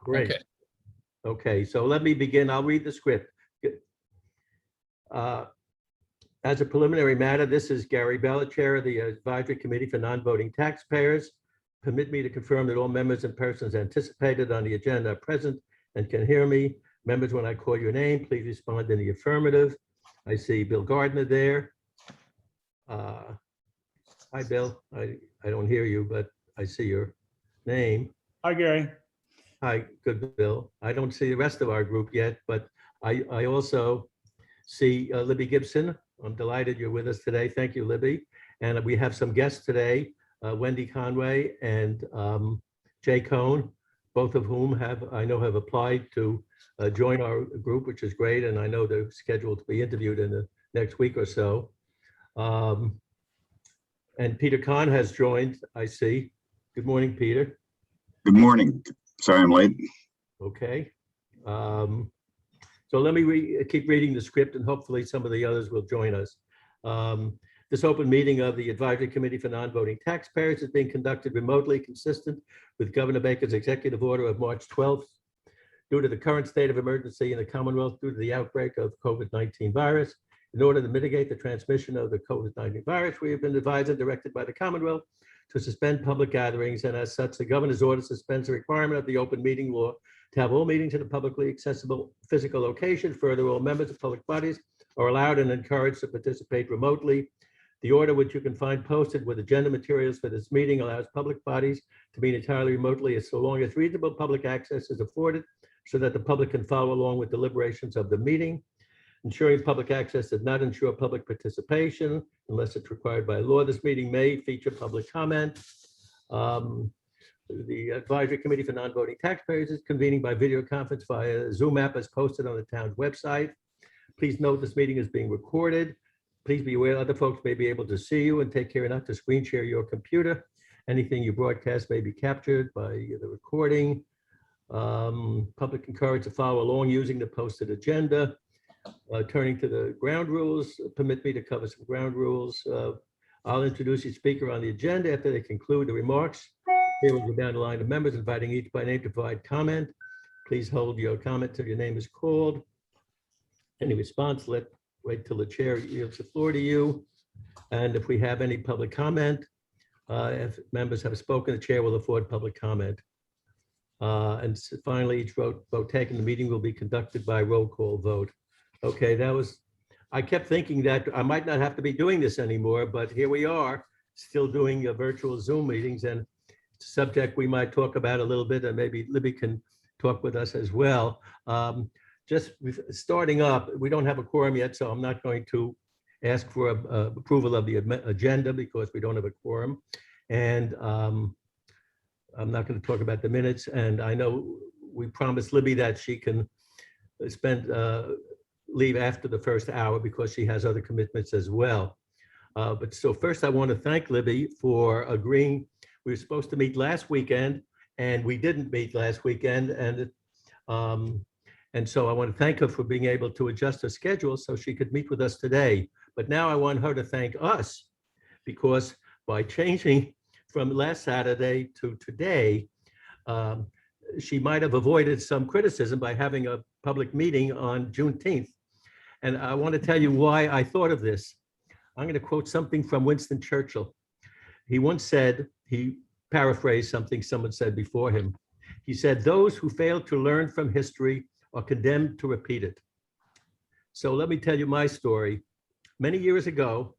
Great. Okay. Okay, so let me begin. I'll read the script. As a preliminary matter, this is Gary Bella, Chair of the Advisory Committee for Non-Voting Taxpayers. Permit me to confirm that all members and persons anticipated on the agenda are present and can hear me. Members, when I call your name, please respond in the affirmative. I see Bill Gardner there. Hi, Bill. I don't hear you, but I see your name. Hi, Gary. Hi, good, Bill. I don't see the rest of our group yet, but I also see Libby Gibson. I'm delighted you're with us today. Thank you, Libby. And we have some guests today, Wendy Conway and Jay Cohn, both of whom I know have applied to join our group, which is great. And I know they're scheduled to be interviewed in the next week or so. And Peter Kahn has joined, I see. Good morning, Peter. Good morning. Sorry I'm late. Okay. So let me keep reading the script and hopefully some of the others will join us. This open meeting of the Advisory Committee for Non-Voting Taxpayers is being conducted remotely, consistent with Governor Baker's executive order of March 12th. Due to the current state of emergency in the Commonwealth due to the outbreak of COVID-19 virus, in order to mitigate the transmission of the COVID-19 virus, we have been advised and directed by the Commonwealth to suspend public gatherings, and as such, the governor's order suspends the requirement of the open meeting law to have all meetings in a publicly accessible physical location. Further, all members of public bodies are allowed and encouraged to participate remotely. The order, which you can find posted with agenda materials for this meeting, allows public bodies to meet entirely remotely as so long as reasonable public access is afforded so that the public can follow along with deliberations of the meeting. Ensuring public access does not ensure public participation unless it's required by law. This meeting may feature public comment. The Advisory Committee for Non-Voting Taxpayers is convening by video conference via Zoom app as posted on the town's website. Please note this meeting is being recorded. Please be aware other folks may be able to see you and take care not to screen share your computer. Anything you broadcast may be captured by the recording. Public encouraged to follow along using the posted agenda. Turning to the ground rules, permit me to cover some ground rules. I'll introduce each speaker on the agenda. After they conclude the remarks, here will go down the line of members, inviting each by name to provide comment. Please hold your comment till your name is called. Any response, wait till the chair yields the floor to you. And if we have any public comment, if members have spoken, the chair will afford public comment. And finally, each vote taken, the meeting will be conducted by roll call vote. Okay, I kept thinking that I might not have to be doing this anymore, but here we are, still doing virtual Zoom meetings, and it's a subject we might talk about a little bit, and maybe Libby can talk with us as well. Just starting up, we don't have a quorum yet, so I'm not going to ask for approval of the agenda because we don't have a quorum. And I'm not going to talk about the minutes, and I know we promised Libby that she can leave after the first hour because she has other commitments as well. But so first I want to thank Libby for agreeing. We were supposed to meet last weekend and we didn't meet last weekend. And so I want to thank her for being able to adjust her schedule so she could meet with us today. But now I want her to thank us because by changing from last Saturday to today, she might have avoided some criticism by having a public meeting on Juneteenth. And I want to tell you why I thought of this. I'm going to quote something from Winston Churchill. He once said, he paraphrased something someone said before him. He said, "Those who fail to learn from history are condemned to repeat it." So let me tell you my story. Many years ago,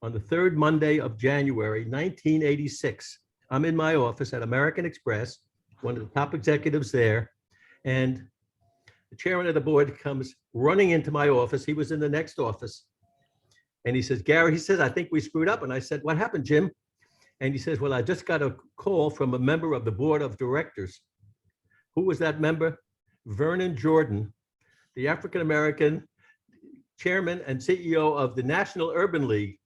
on the third Monday of January, 1986, I'm in my office at American Express, one of the top executives there, and the chairman of the board comes running into my office. He was in the next office. And he says, "Gary," he says, "I think we screwed up." And I said, "What happened, Jim?" And he says, "Well, I just got a call from a member of the board of directors." Who was that member? Vernon Jordan, the African-American chairman and CEO of the National Urban League.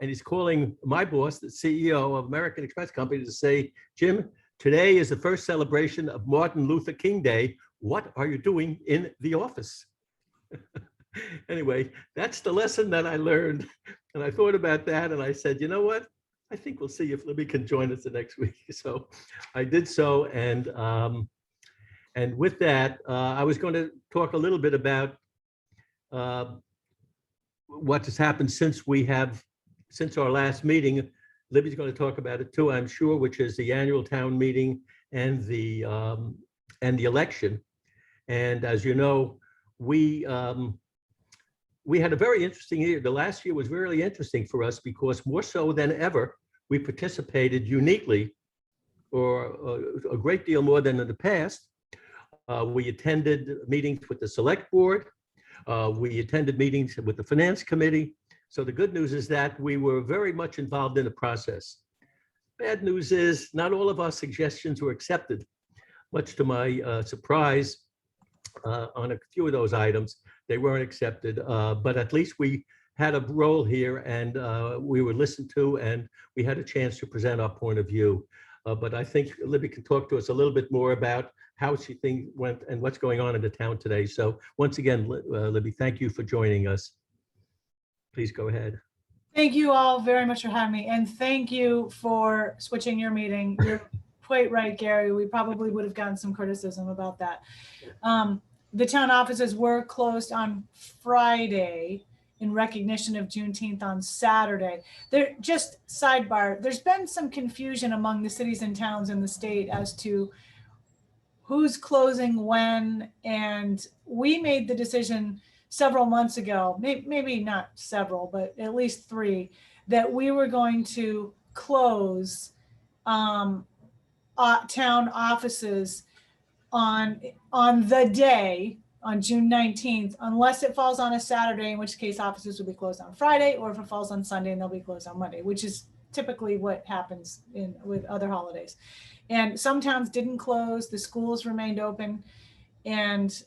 And he's calling my boss, the CEO of American Express Company, to say, "Jim, today is the first celebration of Martin Luther King Day. What are you doing in the office?" Anyway, that's the lesson that I learned. And I thought about that and I said, you know what? I think we'll see if Libby can join us the next week. So I did so, and with that, I was going to talk a little bit about uh, what has happened since our last meeting. Libby's going to talk about it too, I'm sure, which is the annual town meeting and the election. And as you know, we had a very interesting year. The last year was really interesting for us because more so than ever, we participated uniquely, or a great deal more than in the past. We attended meetings with the select board. We attended meetings with the finance committee. So the good news is that we were very much involved in the process. Bad news is not all of our suggestions were accepted, much to my surprise. On a few of those items, they weren't accepted, but at least we had a role here, and we were listened to, and we had a chance to present our point of view. But I think Libby can talk to us a little bit more about how she thinks went and what's going on in the town today. So once again, Libby, thank you for joining us. Please go ahead. Thank you all very much for having me, and thank you for switching your meeting. You're quite right, Gary. We probably would have gotten some criticism about that. The town offices were closed on Friday in recognition of Juneteenth on Saturday. There, just sidebar, there's been some confusion among the cities and towns in the state as to who's closing when, and we made the decision several months ago, maybe not several, but at least 3, that we were going to close town offices on the day, on June 19th, unless it falls on a Saturday, in which case offices will be closed on Friday, or if it falls on Sunday and they'll be closed on Monday, which is typically what happens with other holidays. And some towns didn't close, the schools remained open, and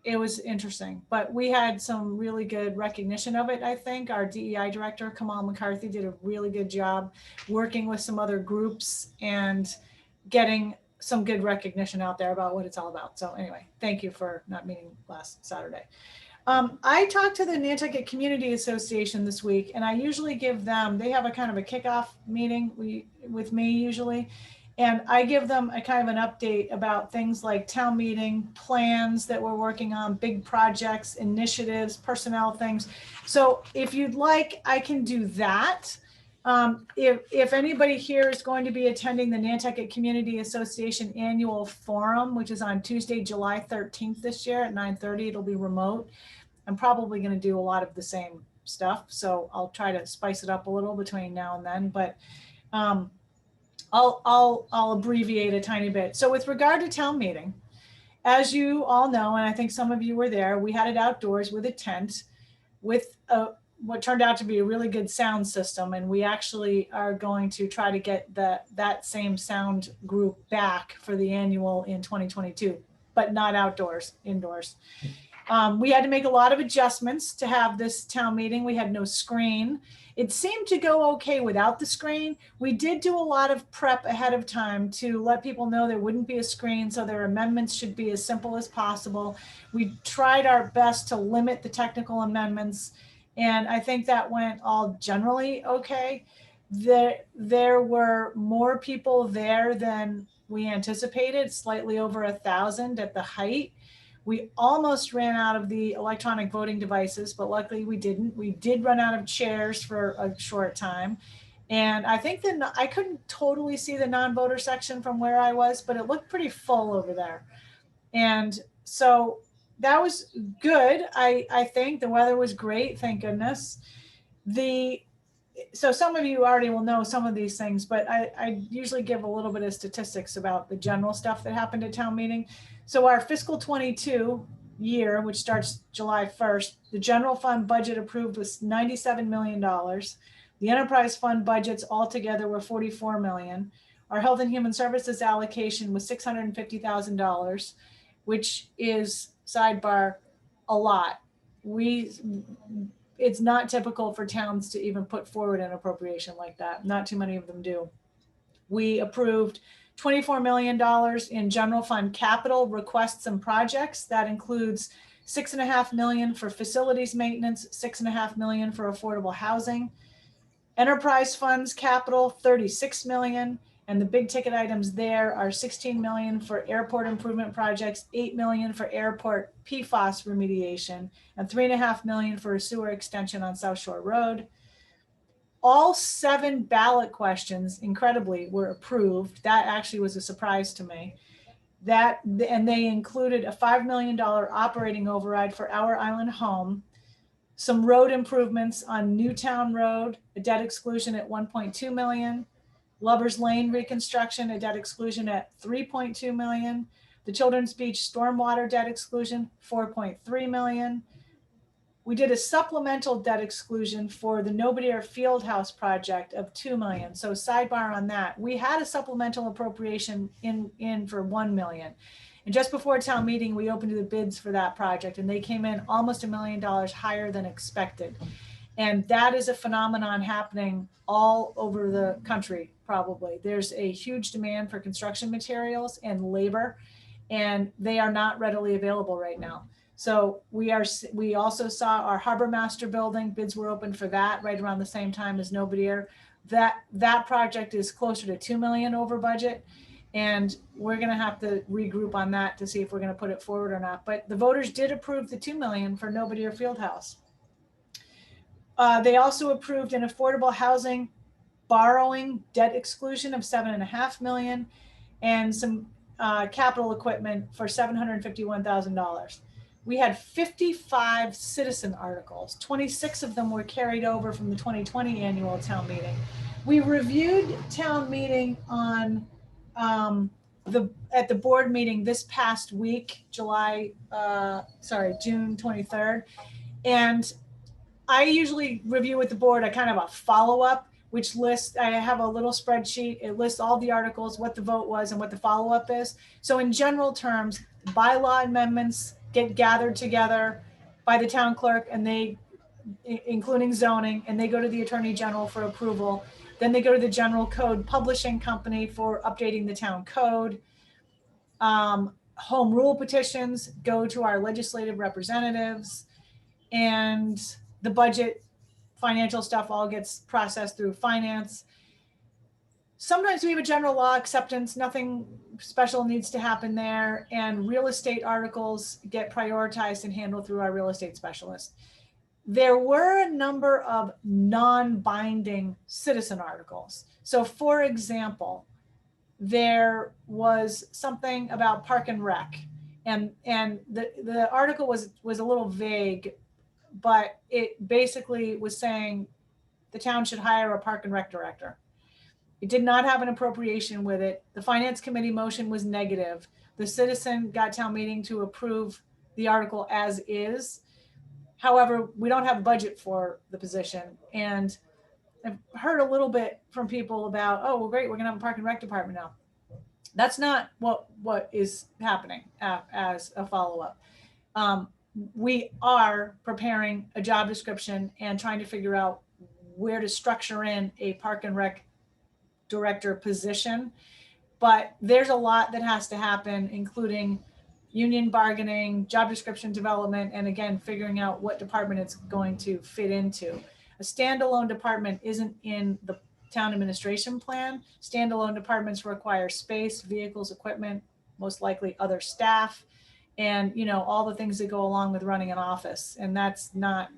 it was interesting. But we had some really good recognition of it, I think. Our DEI director, Kamal McCarthy, did a really good job working with some other groups and getting some good recognition out there about what it's all about. So anyway, thank you for not meeting last Saturday. I talked to the Nantucket Community Association this week, and I usually give them, they have a kind of a kickoff meeting with me usually, and I give them a kind of an update about things like town meeting, plans that we're working on, big projects, initiatives, personnel things. So if you'd like, I can do that. If anybody here is going to be attending the Nantucket Community Association Annual Forum, which is on Tuesday, July 13th this year at 9:30, it'll be remote. I'm probably going to do a lot of the same stuff, so I'll try to spice it up a little between now and then, but I'll abbreviate a tiny bit. So with regard to town meeting, as you all know, and I think some of you were there, we had it outdoors with a tent with what turned out to be a really good sound system. And we actually are going to try to get that same sound group back for the annual in 2022, but not outdoors, indoors. We had to make a lot of adjustments to have this town meeting. We had no screen. It seemed to go okay without the screen. We did do a lot of prep ahead of time to let people know there wouldn't be a screen, so their amendments should be as simple as possible. We tried our best to limit the technical amendments, and I think that went all generally okay. There were more people there than we anticipated, slightly over 1,000 at the height. We almost ran out of the electronic voting devices, but luckily we didn't. We did run out of chairs for a short time. And I think that I couldn't totally see the non-voter section from where I was, but it looked pretty full over there. And so that was good. I think the weather was great, thank goodness. So some of you already will know some of these things, but I usually give a little bit of statistics about the general stuff that happened at town meeting. So our fiscal 22 year, which starts July 1st, the general fund budget approved was $97 million. The enterprise fund budgets altogether were $44 million. Our health and human services allocation was $650,000, which is, sidebar, a lot. It's not typical for towns to even put forward an appropriation like that. Not too many of them do. We approved $24 million in general fund capital requests and projects. That includes $6.5 million for facilities maintenance, $6.5 million for affordable housing. Enterprise funds capital, 36 million. And the big ticket items there are 16 million for airport improvement projects, 8 million for airport PFAS remediation, and 3.5 million for a sewer extension on South Shore Road. All 7 ballot questions, incredibly, were approved. That actually was a surprise to me. And they included a $5 million operating override for Our Island Home, some road improvements on Newtown Road, a debt exclusion at 1.2 million, Lover's Lane reconstruction, a debt exclusion at 3.2 million, the Children's Beach stormwater debt exclusion, 4.3 million. We did a supplemental debt exclusion for the Nobodere Fieldhouse project of 2 million. So sidebar on that, we had a supplemental appropriation in for 1 million. And just before town meeting, we opened the bids for that project and they came in almost $1 million higher than expected. And that is a phenomenon happening all over the country, probably. There's a huge demand for construction materials and labor, and they are not readily available right now. So we also saw our Harbor Master building, bids were open for that right around the same time as Nobodere. That project is closer to 2 million over budget. And we're going to have to regroup on that to see if we're going to put it forward or not. But the voters did approve the 2 million for Nobodere Fieldhouse. They also approved an affordable housing borrowing debt exclusion of 7.5 million and some capital equipment for $751,000. We had 55 citizen articles. 26 of them were carried over from the 2020 annual town meeting. We reviewed town meeting on at the board meeting this past week, June 23rd. And I usually review with the board a kind of a follow-up, which lists, I have a little spreadsheet. It lists all the articles, what the vote was and what the follow-up is. So in general terms, bylaw amendments get gathered together by the town clerk and they, including zoning, and they go to the Attorney General for approval. Then they go to the General Code Publishing Company for updating the town code. Home rule petitions go to our legislative representatives, and the budget financial stuff all gets processed through finance. Sometimes we have a general law acceptance, nothing special needs to happen there, and real estate articles get prioritized and handled through our real estate specialist. There were a number of non-binding citizen articles. So for example, there was something about Park and Rec, and the article was a little vague, but it basically was saying the town should hire a Park and Rec director. It did not have an appropriation with it. The finance committee motion was negative. The citizen got town meeting to approve the article as is. However, we don't have a budget for the position. And I've heard a little bit from people about, oh, well, great, we're gonna have a Park and Rec department now. That's not what is happening as a follow-up. We are preparing a job description and trying to figure out where to structure in a Park and Rec director position, but there's a lot that has to happen, including union bargaining, job description development, and again, figuring out what department it's going to fit into. A standalone department isn't in the town administration plan. Standalone departments require space, vehicles, equipment, most likely other staff, and all the things that go along with running an office, and that's not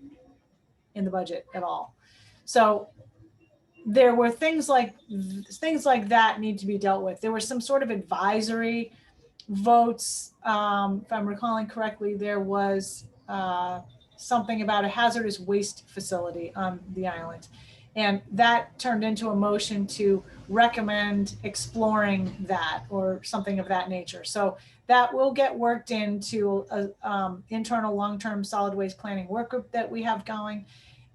in the budget at all. So there were things like that need to be dealt with. There were some sort of advisory votes. If I'm recalling correctly, there was something about a hazardous waste facility on the island. And that turned into a motion to recommend exploring that or something of that nature. So that will get worked into a internal long-term solid waste planning work group that we have going.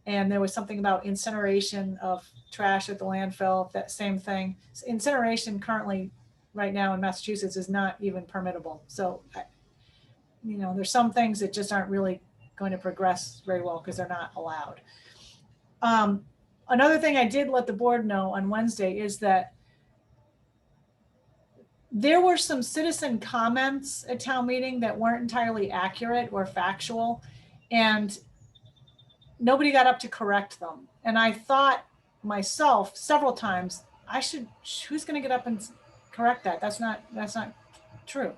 And there was something about incineration of trash at the landfill, that same thing. Incineration currently right now in Massachusetts is not even permittable. So, there's some things that just aren't really going to progress very well because they're not allowed. Another thing I did let the board know on Wednesday is that there were some citizen comments at town meeting that weren't entirely accurate or factual, and nobody got up to correct them. And I thought myself several times, who's going to get up and correct that? That's not true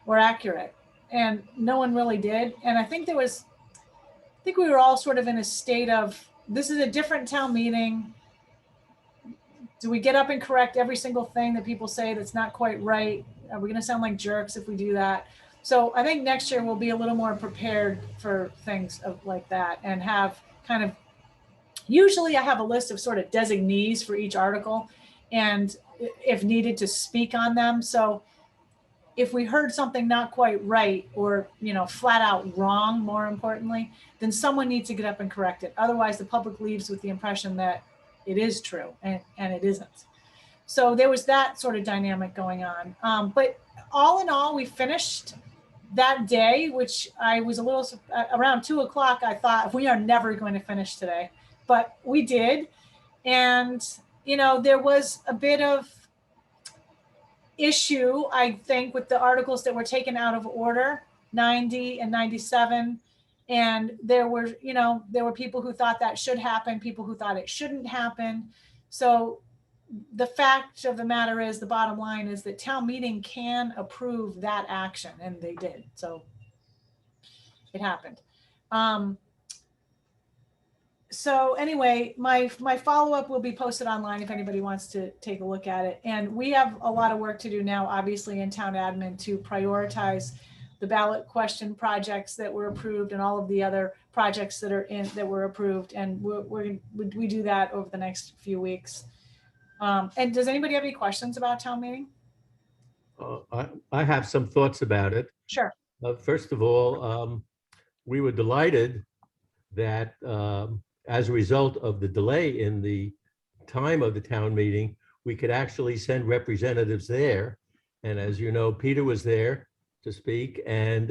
or accurate. And no one really did. And I think we were all sort of in a state of, this is a different town meeting. Do we get up and correct every single thing that people say that's not quite right? Are we going to sound like jerks if we do that? So I think next year we'll be a little more prepared for things like that, and have kind of, usually I have a list of sort of designees for each article, and if needed to speak on them. So if we heard something not quite right, or, flat out wrong, more importantly, then someone needs to get up and correct it. Otherwise, the public leaves with the impression that it is true, and it isn't. So there was that sort of dynamic going on. But all in all, we finished that day, which I was a little, around 2 o'clock, I thought, we are never going to finish today, but we did. And, there was a bit of issue, I think, with the articles that were taken out of order, 90 and 97. And there were people who thought that should happen, people who thought it shouldn't happen. So the fact of the matter is, the bottom line is that town meeting can approve that action, and they did. So it happened. So anyway, my follow-up will be posted online if anybody wants to take a look at it. And we have a lot of work to do now, obviously, in town admin, to prioritize the ballot question projects that were approved and all of the other projects that were approved. And we do that over the next few weeks. And does anybody have any questions about town meeting? I have some thoughts about it. Sure. First of all, we were delighted that as a result of the delay in the time of the town meeting, we could actually send representatives there. And as you know, Peter was there to speak, and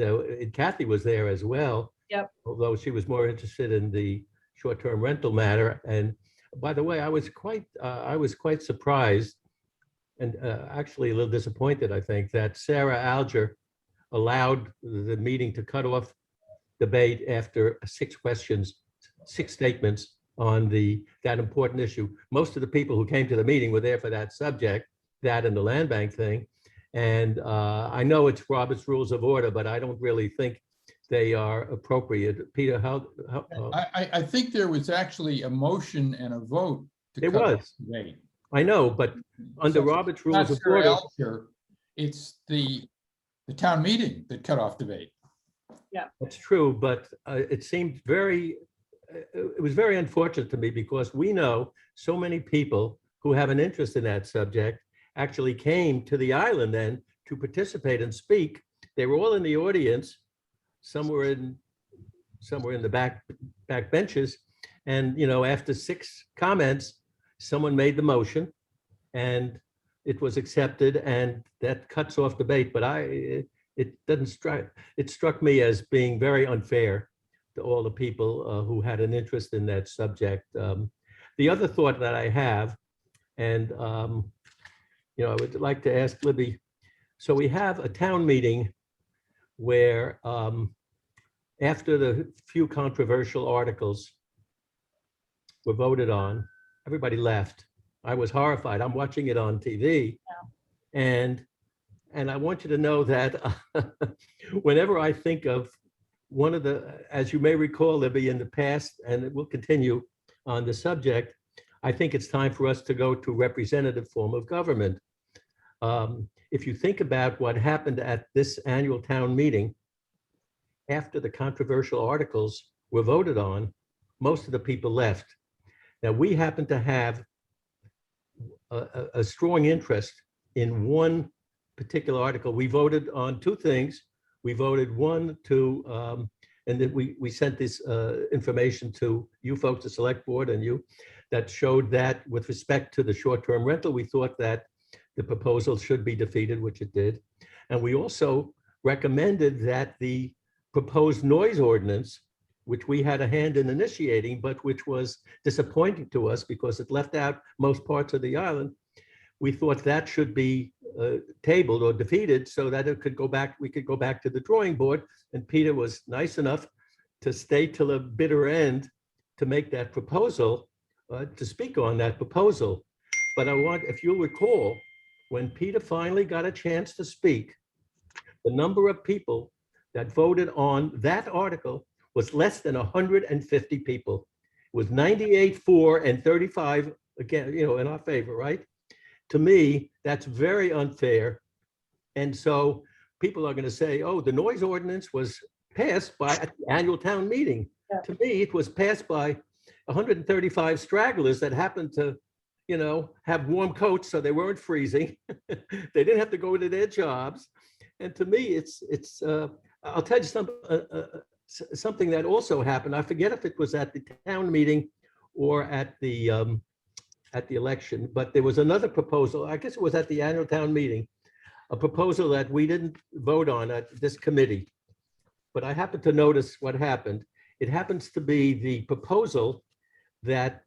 Kathy was there as well. Yep. Although she was more interested in the short-term rental matter. And by the way, I was quite surprised, and actually a little disappointed, I think, that Sarah Alger allowed the meeting to cut off debate after 6 statements on that important issue. Most of the people who came to the meeting were there for that subject, that and the land bank thing. And I know it's Robert's Rules of Order, but I don't really think they are appropriate. Peter, I think there was actually a motion and a vote. It was. I know, but under Robert's Rules of Order, it's the town meeting that cut off debate. Yeah, that's true, but it seemed it was very unfortunate to me, because we know so many people who have an interest in that subject actually came to the island then to participate and speak. They were all in the audience. Some were in the back benches. And, after 6 comments, someone made the motion and it was accepted, and that cuts off debate. But it struck me as being very unfair to all the people who had an interest in that subject. The other thought that I have, and I would like to ask Libby, so we have a town meeting where after the few controversial articles were voted on, everybody left. I was horrified. I'm watching it on TV. Yeah. And I want you to know that whenever I think of one of as you may recall, Libby, in the past, and it will continue on the subject, I think it's time for us to go to representative form of government. If you think about what happened at this annual town meeting, after the controversial articles were voted on, most of the people left. Now, we happen to have a strong interest in one particular article. We voted on 2 things. We voted one to, and then we sent this information to you folks, the select board, and you, that showed that with respect to the short-term rental, we thought that the proposal should be defeated, which it did. And we also recommended that the proposed noise ordinance, which we had a hand in initiating, but which was disappointing to us because it left out most parts of the island, we thought that should be tabled or defeated so that it could go back, we could go back to the drawing board. And Peter was nice enough to stay till the bitter end to make that proposal to speak on that proposal. But I want, if you'll recall, when Peter finally got a chance to speak, the number of people that voted on that article was less than 150 people. It was 98 for and 35 again, in our favor, right? To me, that's very unfair. And so people are going to say, oh, the noise ordinance was passed by an annual town meeting. Yeah. To me, it was passed by 135 stragglers that happened to, have warm coats so they weren't freezing. They didn't have to go to their jobs. And to me, I'll tell you something that also happened. I forget if it was at the town meeting or at the election, but there was another proposal. I guess it was at the annual town meeting, a proposal that we didn't vote on at this committee. But I happened to notice what happened. It happens to be the proposal that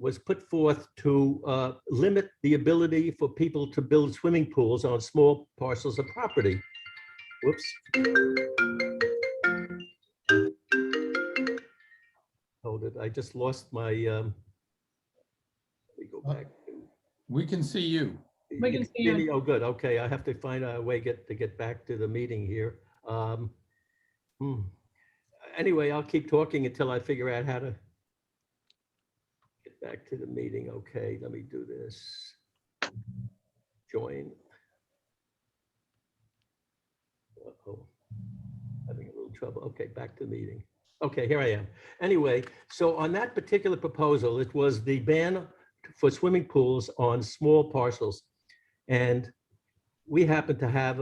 was put forth to limit the ability for people to build swimming pools on small parcels of property. Whoops. Hold it, I just lost my, let me go back. We can see you. We can see you. Oh, good, okay, I have to find a way to get back to the meeting here. Anyway, I'll keep talking until I figure out how to get back to the meeting. Okay, let me do this. Join. Uh-oh, having a little trouble. Okay, back to the meeting. Okay, here I am. Anyway, so on that particular proposal, it was the ban for swimming pools on small parcels. And we happen to have,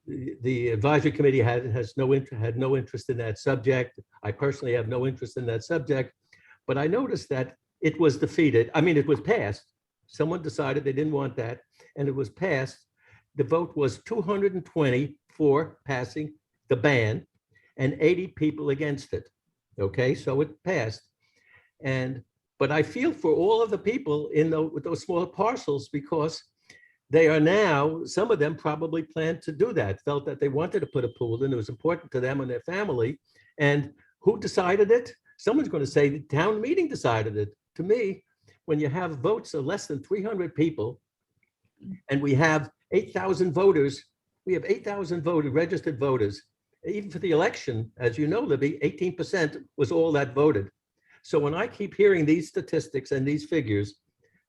the advisory committee had no interest in that subject. I personally have no interest in that subject, but I noticed that it was defeated. It was passed. Someone decided they didn't want that, and it was passed. The vote was 220 for passing the ban and 80 people against it. Okay, so it passed. But I feel for all of the people with those small parcels, because they are now, some of them probably planned to do that, felt that they wanted to put a pool in, it was important to them and their family. And who decided it? Someone's going to say the town meeting decided it. To me, when you have votes of less than 300 people, and we have 8,000 voters, we have 8,000 registered voters. Even for the election, as you know, Libby, 18% was all that voted. So when I keep hearing these statistics and these figures,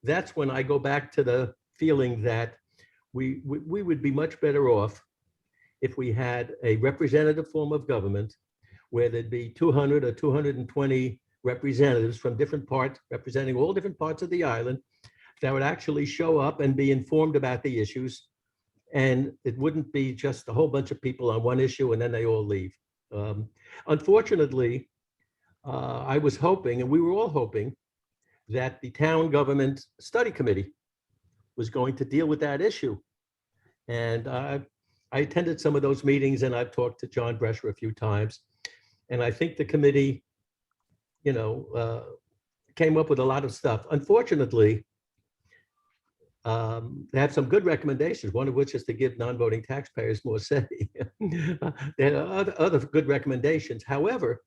that's when I go back to the feeling that we would be much better off if we had a representative form of government where there'd be 200 or 220 representatives from different parts, representing all different parts of the island, that would actually show up and be informed about the issues. And it wouldn't be just a whole bunch of people on one issue and then they all leave. Unfortunately, I was hoping, and we were all hoping, that the town government study committee was going to deal with that issue. And I attended some of those meetings, and I've talked to John Brescher a few times. And I think the committee, came up with a lot of stuff. Unfortunately, they have some good recommendations, one of which is to give non-voting taxpayers more say. There are other good recommendations. However,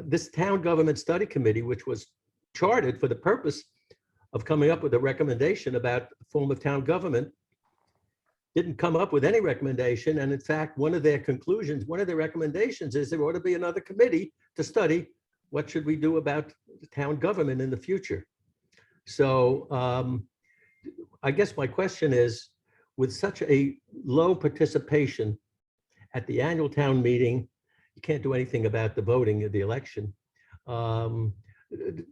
this town government study committee, which was chartered for the purpose of coming up with a recommendation about the form of town government, didn't come up with any recommendation. And in fact, one of their recommendations is there ought to be another committee to study what should we do about the town government in the future. So I guess my question is, with such a low participation at the annual town meeting, you can't do anything about the voting of the election. Do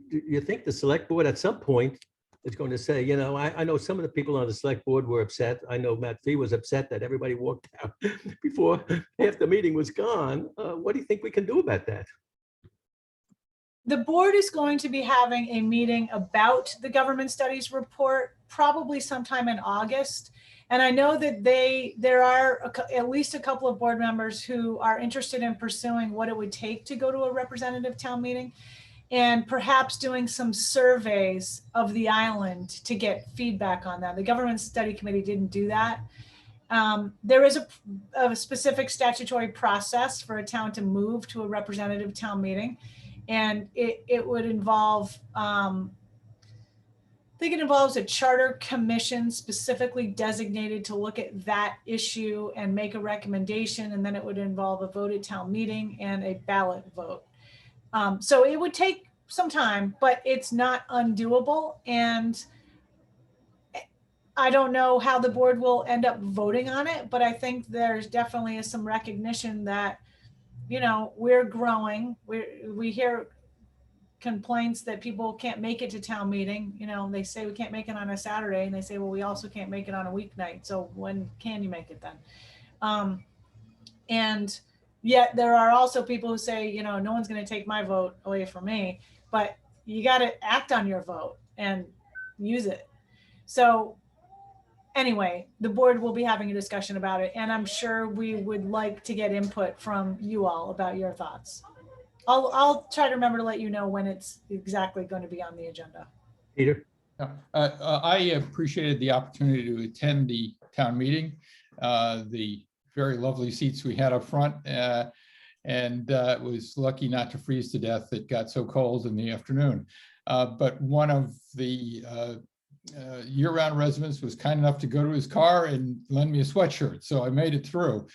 you think the select board at some point is going to say, I know some of the people on the select board were upset. I know Matt Fee was upset that everybody walked out before half the meeting was gone. What do you think we can do about that? The board is going to be having a meeting about the government studies report, probably sometime in August. And I know that there are at least a couple of board members who are interested in pursuing what it would take to go to a representative town meeting, and perhaps doing some surveys of the island to get feedback on that. The government study committee didn't do that. There is a specific statutory process for a town to move to a representative town meeting. And it would involve, I think it involves a charter commission specifically designated to look at that issue and make a recommendation. And then it would involve a vote at town meeting and a ballot vote. So it would take some time, but it's not undoable. And I don't know how the board will end up voting on it, but I think there's definitely some recognition that, you know, we're growing. We hear complaints that people can't make it to town meeting. You know, they say we can't make it on a Saturday, and they say, well, we also can't make it on a weeknight. So when can you make it then? And yet there are also people who say, you know, no one's going to take my vote away from me, but you got to act on your vote and use it. So anyway, the board will be having a discussion about it, and I'm sure we would like to get input from you all about your thoughts. I'll try to remember to let you know when it's exactly going to be on the agenda. Peter? I appreciated the opportunity to attend the town meeting, the very lovely seats we had up front, and was lucky not to freeze to death. It got so cold in the afternoon. But one of the year-round residents was kind enough to go to his car and lend me a sweatshirt, so I made it through.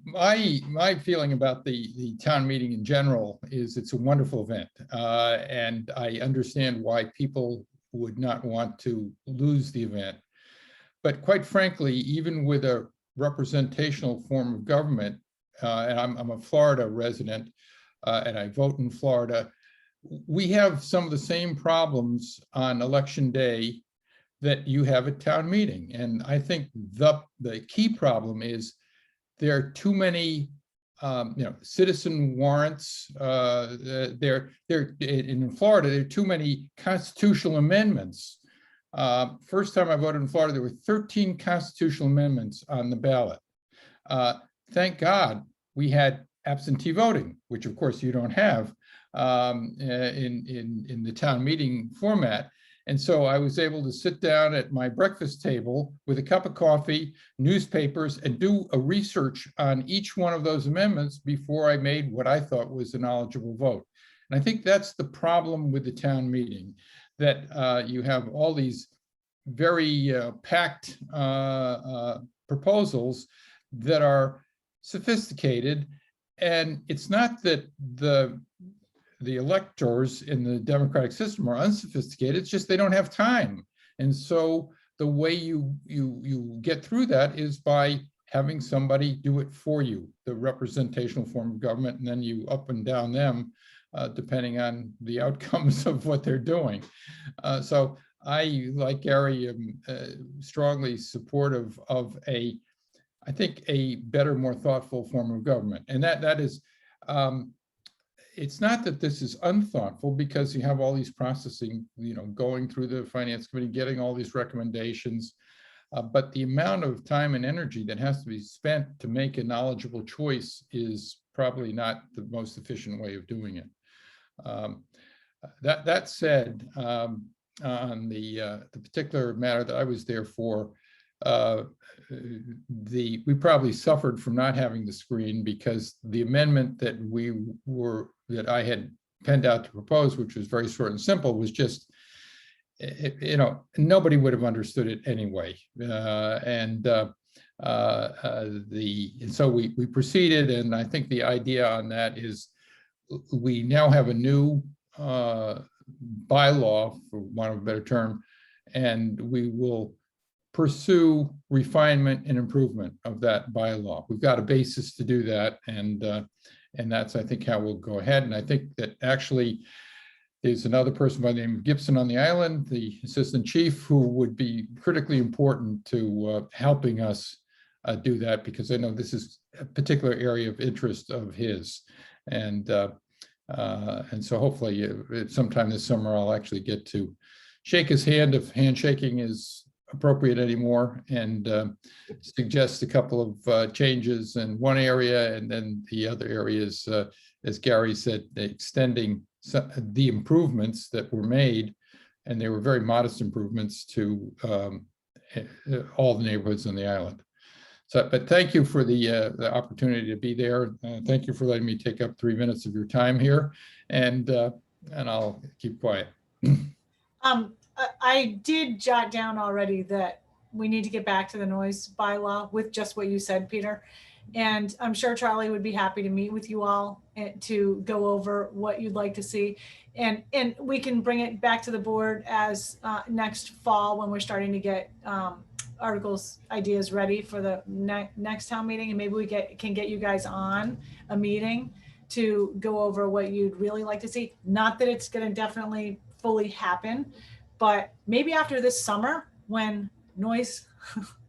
My feeling about the town meeting in general is it's a wonderful event, and I understand why people would not want to lose the event. But quite frankly, even with a representational form of government, and I'm a Florida resident, and I vote in Florida, we have some of the same problems on election day that you have at town meeting. And I think the key problem is there are too many citizen warrants. In Florida, there are too many constitutional amendments. First time I voted in Florida, there were 13 constitutional amendments on the ballot. Thank God we had absentee voting, which of course you don't have in the town meeting format. And so I was able to sit down at my breakfast table with a cup of coffee, newspapers, and do a research on each one of those amendments before I made what I thought was a knowledgeable vote. And I think that's the problem with the town meeting, that you have all these very packed proposals that are sophisticated. And it's not that the electors in the democratic system are unsophisticated, it's just they don't have time. And so the way you get through that is by having somebody do it for you, the representational form of government, and then you up and down them depending on the outcomes of what they're doing. So I, like Gary, am strongly supportive of I think a better, more thoughtful form of government. And that is, it's not that this is unthoughtful, because you have all these processing, going through the finance committee, getting all these recommendations, but the amount of time and energy that has to be spent to make a knowledgeable choice is probably not the most efficient way of doing it. That said, on the particular matter that I was there for, we probably suffered from not having the screen, because the amendment that I had penned out to propose, which was very short and simple, was just, nobody would have understood it anyway. And so we proceeded, and I think the idea on that is we now have a new bylaw, for want of a better term, and we will pursue refinement and improvement of that bylaw. We've got a basis to do that, and that's, I think, how we'll go ahead. And I think that actually there's another person by the name of Gibson on the island, the assistant chief, who would be critically important to helping us do that, because I know this is a particular area of interest of his. And so hopefully sometime this summer, I'll actually get to shake his hand, if handshaking is appropriate anymore, and suggest a couple of changes in one area, and then the other areas, as Gary said, extending the improvements that were made, and they were very modest improvements, to all the neighborhoods on the island. So, but thank you for the opportunity to be there. Thank you for letting me take up 3 minutes of your time here, and I'll keep quiet. I did jot down already that we need to get back to the noise bylaw with just what you said, Peter. And I'm sure Charlie would be happy to meet with you all and to go over what you'd like to see. And we can bring it back to the board as next fall when we're starting to get articles, ideas ready for the next town meeting. And maybe we can get you guys on a meeting to go over what you'd really like to see. Not that it's going to definitely fully happen, but maybe after this summer when noise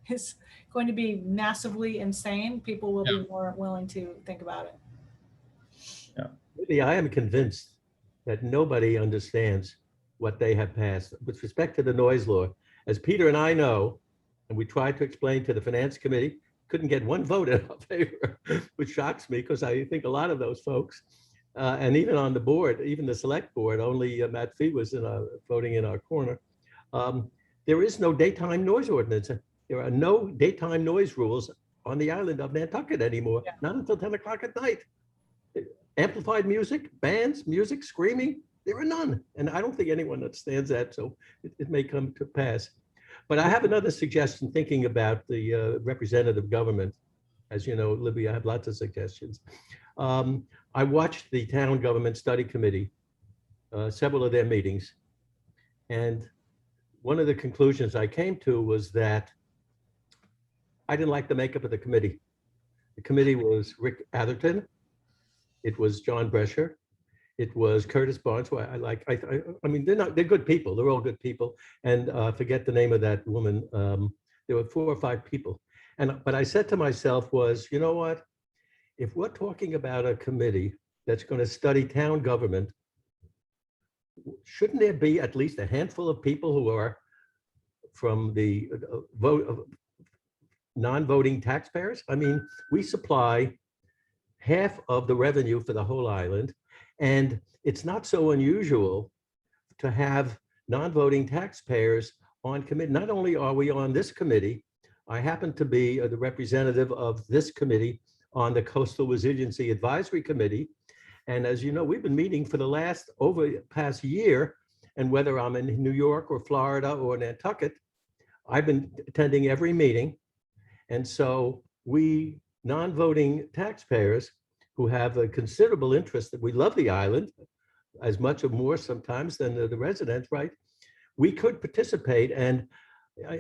is going to be massively insane, people will be more willing to think about it. Yeah, I am convinced that nobody understands what they have passed with respect to the noise law. As Peter and I know, and we tried to explain to the Finance Committee, couldn't get one vote in our favor, which shocks me because I think a lot of those folks, and even on the board, even the select board, only Matt Fee was voting in our corner. There is no daytime noise ordinance. There are no daytime noise rules on the island of Nantucket anymore, not until 10 o'clock at night. Amplified music, bands, music, screaming, there are none. And I don't think anyone understands that, so it may come to pass. But I have another suggestion thinking about the representative government. As you know, Libby, I have lots of suggestions. I watched the Town Government Study Committee, several of their meetings. And one of the conclusions I came to was that I didn't like the makeup of the committee. The committee was Rick Atherton. It was John Brescher. It was Curtis Barnes, who I like. I mean, they're good people. They're all good people. And forget the name of that woman. There were 4 or 5 people. But I said to myself was, you know what? If we're talking about a committee that's going to study town government, shouldn't there be at least a handful of people who are from the non-voting taxpayers? I mean, we supply half of the revenue for the whole island, and it's not so unusual to have non-voting taxpayers on committee. Not only are we on this committee, I happen to be the representative of this committee on the Coastal Resiliency Advisory Committee. And as you know, we've been meeting for the past year, and whether I'm in New York or Florida or Nantucket, I've been attending every meeting. And so we non-voting taxpayers who have a considerable interest, that we love the island as much or more sometimes than the residents, right? We could participate. And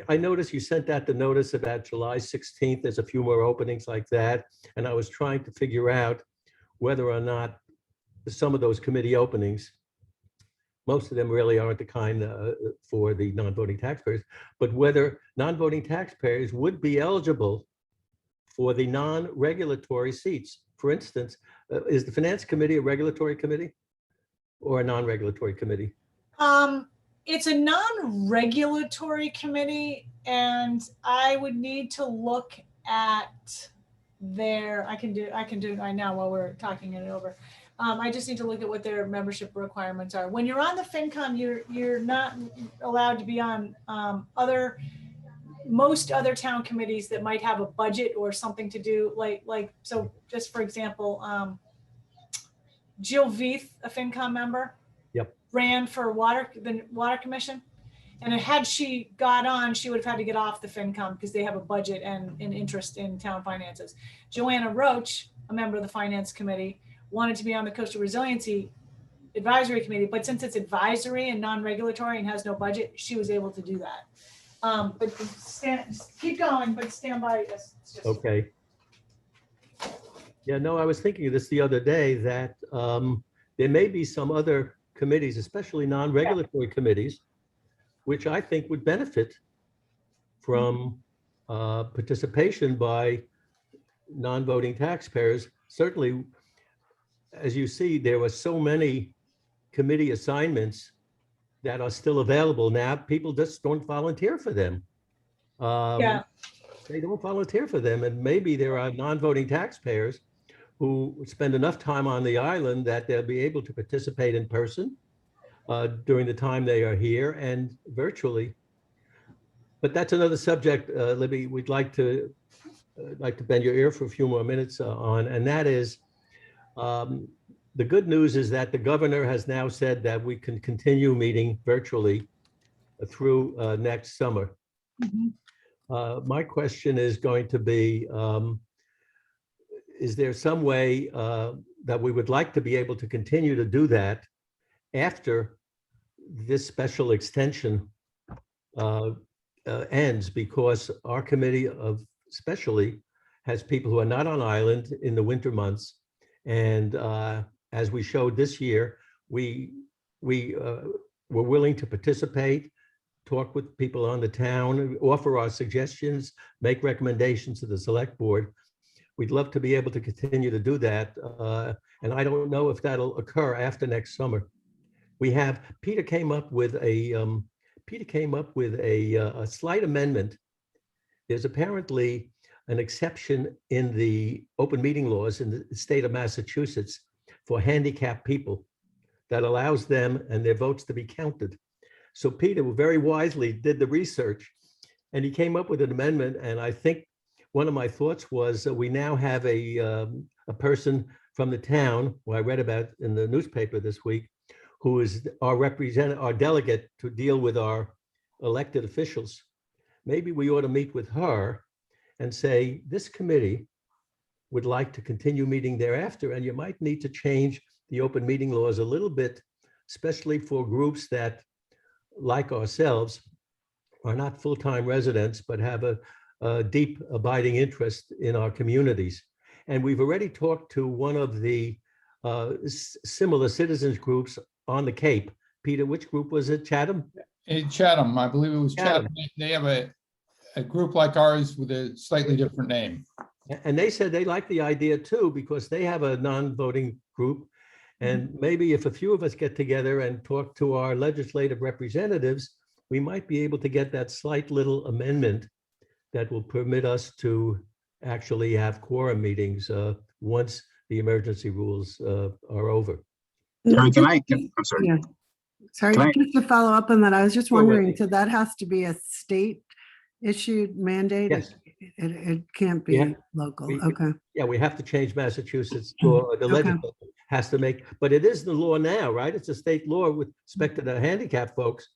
I noticed you sent out the notice about July 16th. There's a few more openings like that. And I was trying to figure out whether or not some of those committee openings, most of them really aren't the kind for the non-voting taxpayers, but whether non-voting taxpayers would be eligible for the non-regulatory seats. For instance, is the Finance Committee a regulatory committee or a non-regulatory committee? It's a non-regulatory committee, and I would need to look at I can do it right now while we're talking it over. I just need to look at what their membership requirements are. When you're on the FinCom, you're not allowed to be on most other town committees that might have a budget or something to do, so just for example, Jill Veith, a FinCom member, ran for the Water Commission. And had she got on, she would have had to get off the FinCom because they have a budget and an interest in town finances. Joanna Roach, a member of the Finance Committee, wanted to be on the Coastal Resiliency Advisory Committee, but since it's advisory and non-regulatory and has no budget, she was able to do that. But keep going, but stand by. Okay. Yeah, no, I was thinking of this the other day that there may be some other committees, especially non-regulatory committees, which I think would benefit from participation by non-voting taxpayers. Certainly, as you see, there were so many committee assignments that are still available now. People just don't volunteer for them. They don't volunteer for them. And maybe there are non-voting taxpayers who spend enough time on the island that they'll be able to participate in person during the time they are here and virtually. But that's another subject, Libby. We'd like to I'd like to bend your ear for a few more minutes on, and that is, the good news is that the governor has now said that we can continue meeting virtually through next summer. Mhm. My question is going to be, is there some way that we would like to be able to continue to do that after this special extension ends? Because our committee of especially has people who are not on island in the winter months. And as we showed this year, we were willing to participate, talk with people on the town, offer our suggestions, make recommendations to the select board. We'd love to be able to continue to do that. And I don't know if that'll occur after next summer. Peter came up with a slight amendment. There's apparently an exception in the open meeting laws in the state of Massachusetts for handicapped people that allows them and their votes to be counted. So Peter very wisely did the research and he came up with an amendment. And I think one of my thoughts was that we now have a person from the town, who I read about in the newspaper this week, who is our delegate to deal with our elected officials. Maybe we ought to meet with her and say, this committee would like to continue meeting thereafter, and you might need to change the open meeting laws a little bit, especially for groups that, like ourselves, are not full-time residents, but have a deep abiding interest in our communities. And we've already talked to one of the similar citizens groups on the Cape. Peter, which group was it? Chatham? In Chatham, I believe it was Chatham. Chatham. They have a group like ours with a slightly different name. And they said they like the idea too, because they have a non-voting group. And maybe if a few of us get together and talk to our legislative representatives, we might be able to get that slight little amendment that will permit us to actually have quorum meetings once the emergency rules are over. Gary, I'm sorry. Yeah. Sorry, Can I- just to follow up on that, I was just Sure, wondering, Wendy. so that has to be a state issued mandate? Yes. It can't Yeah. be local, We- okay. Yeah, we have to change Massachusetts law. The Okay. legislature has to make, but it is the law now, right? It's a state law with respect to the handicapped folks.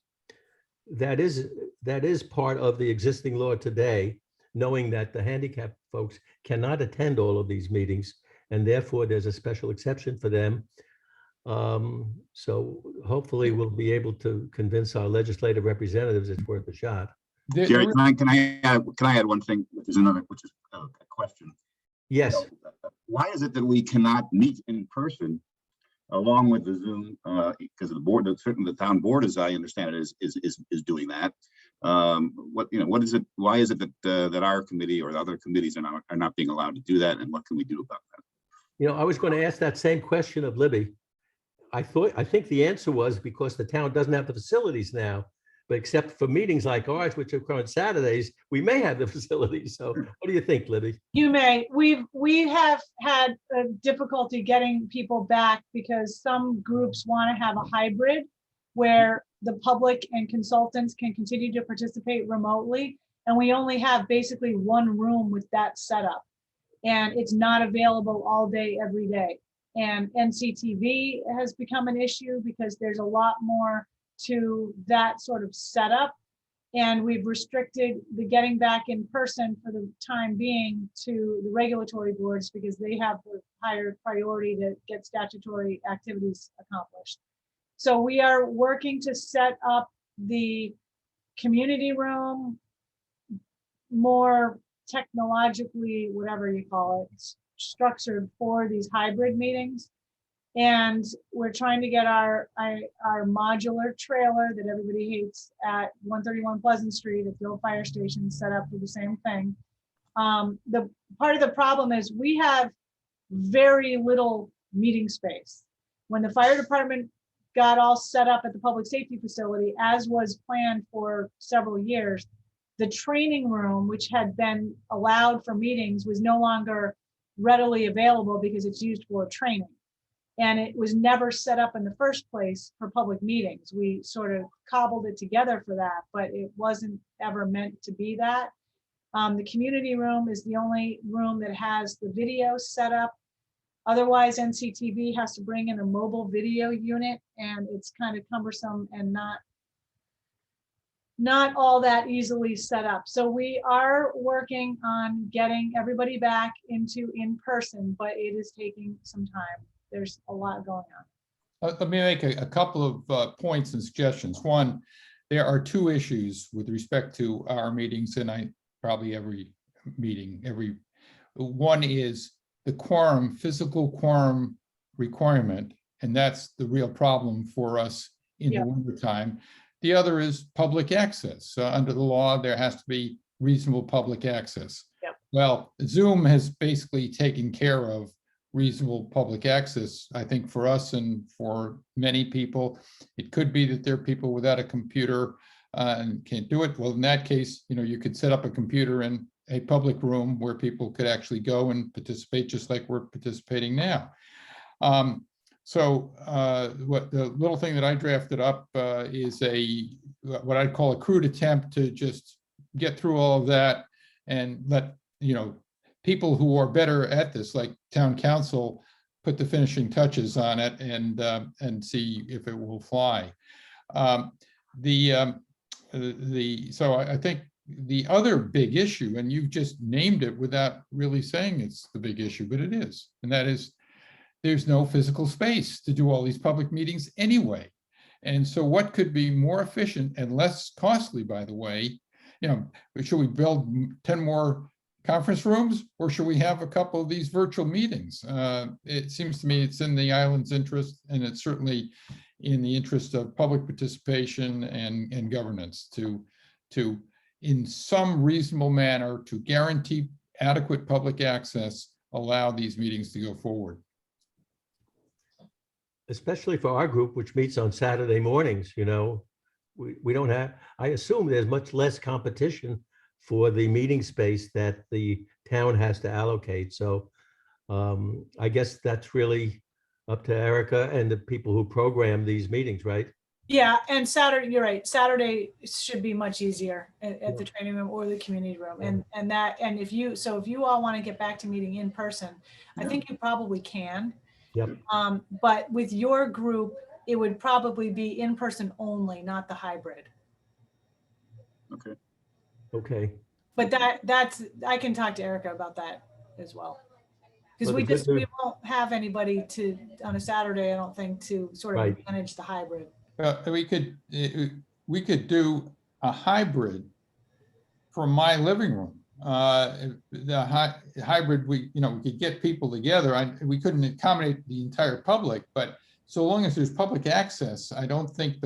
That is part of the existing law today, knowing that the handicapped folks cannot attend all of these meetings, and therefore there's a special exception for them. So hopefully we'll be able to convince our legislative representatives it's worth a shot. Gary, can I add one thing, which is a question. Yes, Why is it that we cannot meet in person along with the Zoom? Because the board, certainly the town board, as I understand it, is doing that. What is it? Why is it that our committee or the other committees are not being allowed to do that? And what can we do about that? I was going to ask that same question of Libby. I think the answer was because the town doesn't have the facilities now, but except for meetings like ours, which occur on Saturdays, we may have the facilities. So what do you think, Libby? You may. We have had difficulty getting people back because some groups want to have a hybrid where the public and consultants can continue to participate remotely. And we only have basically one room with that setup. And it's not available all day, every day. And NCTV has become an issue because there's a lot more to that sort of setup. And we've restricted the getting back in person for the time being to the regulatory boards because they have the higher priority to get statutory activities accomplished. So we are working to set up the community room more technologically, whatever you call it, structured for these hybrid meetings. And we're trying to get our modular trailer that everybody hates at 131 Pleasant Street at the old fire station set up for the same thing. The part of the problem is we have very little meeting space. When the fire department got all set up at the public safety facility, as was planned for several years, the training room, which had been allowed for meetings, was no longer readily available because it's used for training. And it was never set up in the first place for public meetings. We sort of cobbled it together for that, but it wasn't ever meant to be that. The community room is the only room that has the video set up. Otherwise, NCTV has to bring in a mobile video unit, and it's kind of cumbersome and not all that easily set up. So we are working on getting everybody back into in-person, but it is taking some time. There's a lot going on. Let me make a couple of points and suggestions. One, there are two issues with respect to our meetings, and probably every meeting, one is the quorum, physical quorum requirement, and that's the real problem for us in the wintertime. The other is public access. Under the law, there has to be reasonable public access. Yep. Well, Zoom has basically taken care of reasonable public access, I think, for us and for many people. It could be that there are people without a computer and can't do it. Well, in that case, you could set up a computer in a public room where people could actually go and participate just like we're participating now. What the little thing that I drafted up is what I'd call a crude attempt to just get through all of that and let people who are better at this, like town council, put the finishing touches on it and see if it will fly. So I think the other big issue, and you've just named it without really saying it's the big issue, but it is, and that is there's no physical space to do all these public meetings anyway. And so what could be more efficient and less costly, by the way, should we build 10 more conference rooms, or should we have a couple of these virtual meetings? It seems to me it's in the island's interest, and it's certainly in the interest of public participation and governance to in some reasonable manner to guarantee adequate public access, allow these meetings to go forward. Especially for our group, which meets on Saturday mornings, we don't have, I assume there's much less competition for the meeting space that the town has to allocate. So I guess that's really up to Erica and the people who program these meetings, right? Yeah, and Saturday, you're right. Saturday should be much easier at the training room or the community room. And if you all want to get back to meeting in person, I think you probably can. Yep. But with your group, it would probably be in person only, not the hybrid. Okay. Okay. But that's I can talk to Erica about that as well. Because Well, we won't have anybody on a Saturday, I don't think, to sort of manage the hybrid. We could do a hybrid from my living room. The hybrid, we could get people together. We couldn't accommodate the entire public, but so long as there's public access, I don't think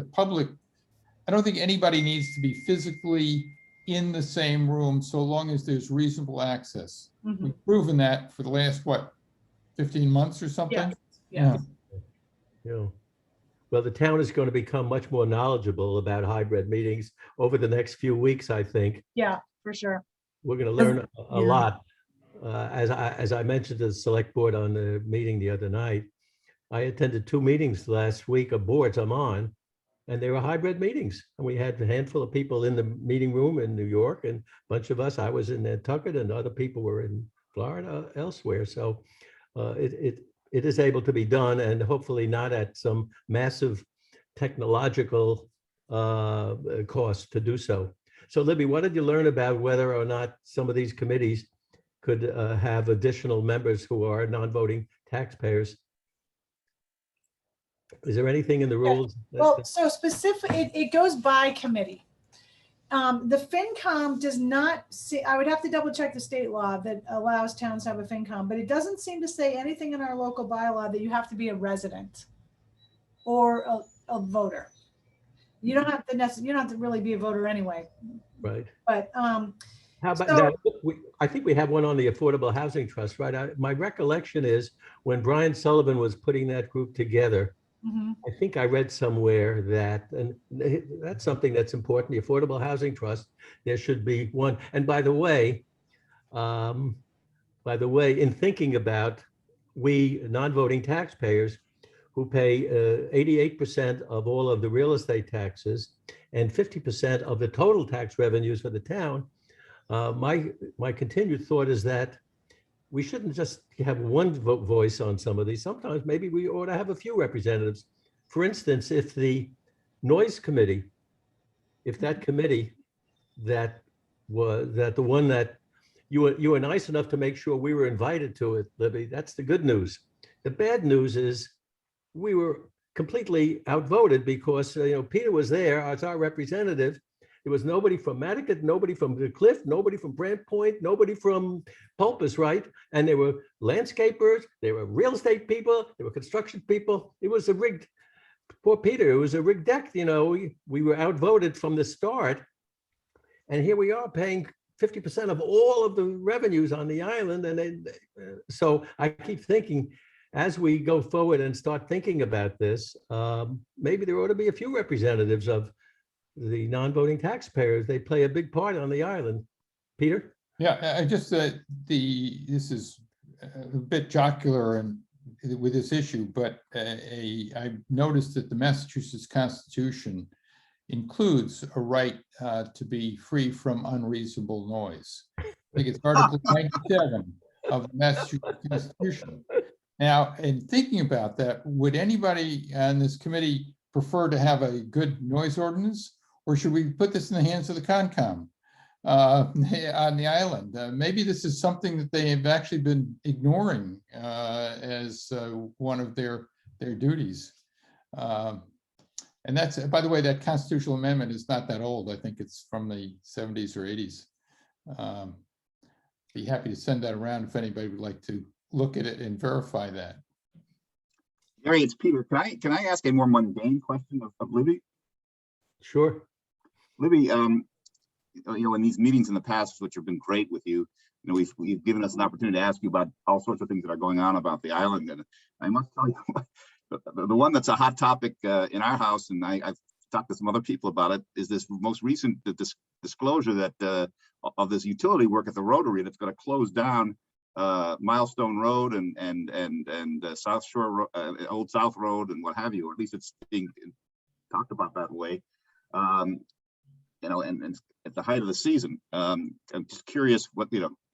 anybody needs to be physically in the same room so long as there's reasonable access. Mm-hmm. We've proven that for the last, 15 months or something? Yeah. Well, the town is going to become much more knowledgeable about hybrid meetings over the next few weeks, I think. Yeah, for sure. We're going to learn a lot. As I mentioned to the select board on the meeting the other night, I attended 2 meetings last week of boards I'm on, and they were hybrid meetings. And we had a handful of people in the meeting room in New York, and a bunch of us, I was in Nantucket, and other people were in Florida, elsewhere. So it is able to be done, and hopefully not at some massive technological cost to do so. So Libby, what did you learn about whether or not some of these committees could have additional members who are non-voting taxpayers? Is there anything in the rules? Well, so specifically, it goes by committee. The FinCom does not say, I would have to double check the state law that allows towns to have a FinCom, but it doesn't seem to say anything in our local bylaw that you have to be a resident or a voter. You don't have to really be a voter anyway. Right. But how about that? I think we have one on the Affordable Housing Trust, right? My recollection is when Brian Sullivan was putting that group together, I think I read somewhere that, and that's something that's important, the Affordable Housing Trust, there should be one. And by the way, in thinking about we non-voting taxpayers who pay 88% of all of the real estate taxes and 50% of the total tax revenues for the town, My continued thought is that we shouldn't just have one voice on some of these. Sometimes maybe we ought to have a few representatives. For instance, if the noise committee, if that committee that the one that you were nice enough to make sure we were invited to it, Libby, that's the good news. The bad news is we were completely outvoted because Peter was there as our representative. There was nobody from Matticat, nobody from the Cliff, nobody from Brant Point, nobody from Pulpus, right? And there were landscapers, there were real estate people, there were construction people. It was a rigged, poor Peter, it was a rigged deck. We were outvoted from the start. And here we are paying 50% of all of the revenues on the island. And so I keep thinking, as we go forward and start thinking about this, maybe there ought to be a few representatives of the non-voting taxpayers. They play a big part on the island. Peter? Yeah, I just this is a bit jocular and with this issue, but I noticed that the Massachusetts Constitution includes a right to be free from unreasonable noise. I think it's Article 97 of the Massachusetts Constitution. Now, in thinking about that, would anybody on this committee prefer to have a good noise ordinance, or should we put this in the hands of the Concom on the island? Maybe this is something that they have actually been ignoring as one of their duties. And that's, by the way, that constitutional amendment is not that old. I think it's from the 70s or 80s. Be happy to send that around if anybody would like to look at it and verify that. Gary, it's Peter. Can I ask a more mundane question of Libby? Sure. Libby, in these meetings in the past, which have been great with you, we've given us an opportunity to ask you about all sorts of things that are going on about the island. And I must tell you, the one that's a hot topic in our house, and I've talked to some other people about it, is this most recent disclosure that of this utility work at the Rotary that's going to close down Milestone Road and South Shore, Old South Road, and what have you, or at least it's being talked about that way. And at the height of the season, I'm just curious what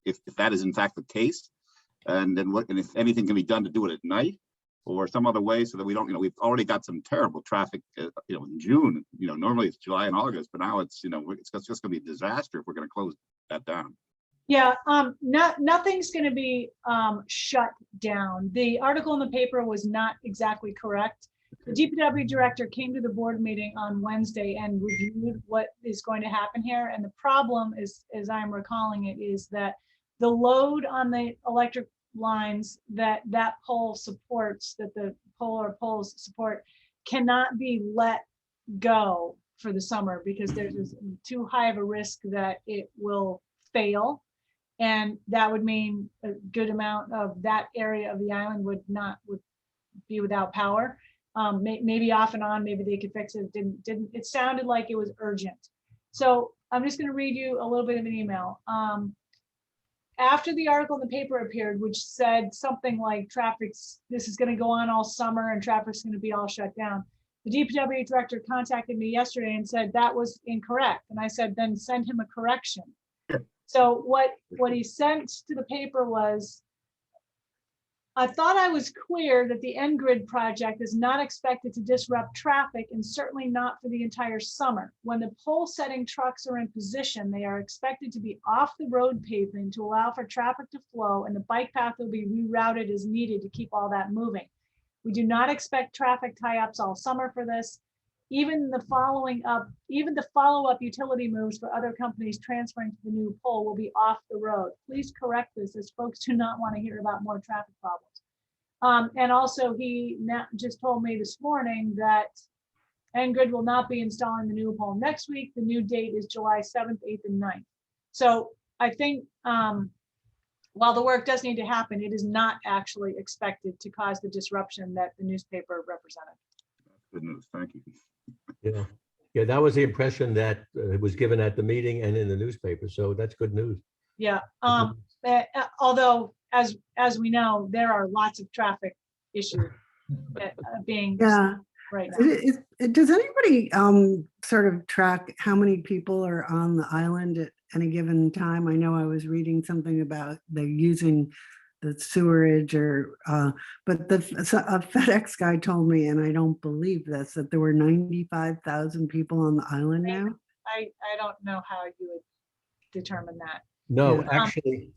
if that is in fact the case, and then and if anything can be done to do it at night or some other way so that we don't, we've already got some terrible traffic, in June. Normally it's July and August, but now it's it's just going to be a disaster if we're going to close that down. Yeah, nothing's going to be shut down. The article in the paper was not exactly correct. The DPW director came to the board meeting on Wednesday and reviewed what is going to happen here. And the problem is, as I'm recalling it, is that the load on the electric lines that pole supports, that the pole or poles support, cannot be let go for the summer because there's too high of a risk that it will fail. And that would mean a good amount of that area of the island would be without power. Maybe off and on, maybe they could fix it. Didn't. It sounded like it was urgent. So I'm just going to read you a little bit of an email. After the article in the paper appeared, which said something like this is going to go on all summer and traffic's going to be all shut down, the DPW director contacted me yesterday and said that was incorrect. And I said, then send him a correction. So what he sent to the paper was, I thought I was clear that the N-Grid project is not expected to disrupt traffic and certainly not for the entire summer. When the pole setting trucks are in position, they are expected to be off the road pavement to allow for traffic to flow, and the bike path will be rerouted as needed to keep all that moving. We do not expect traffic tie-ups all summer for this. Even the follow-up utility moves for other companies transferring to the new pole will be off the road. Please correct this, as folks do not want to hear about more traffic problems. And also, he just told me this morning that N-Grid will not be installing the new pole next week. The new date is July 7th, 8th, and 9th. So I think while the work does need to happen, it is not actually expected to cause the disruption that the newspaper represented. Good news. Thank you. Yeah, that was the impression that it was given at the meeting and in the newspaper. So that's good news. Yeah. Although, as we know, there are lots of traffic issues that are being. Yeah, right now. Does anybody sort of track how many people are on the island at any given time? I know I was reading something about the using the sewerage but a FedEx guy told me, and I don't believe this, that there were 95,000 people on the island now. I don't know how you would determine that. No, Yeah. actually,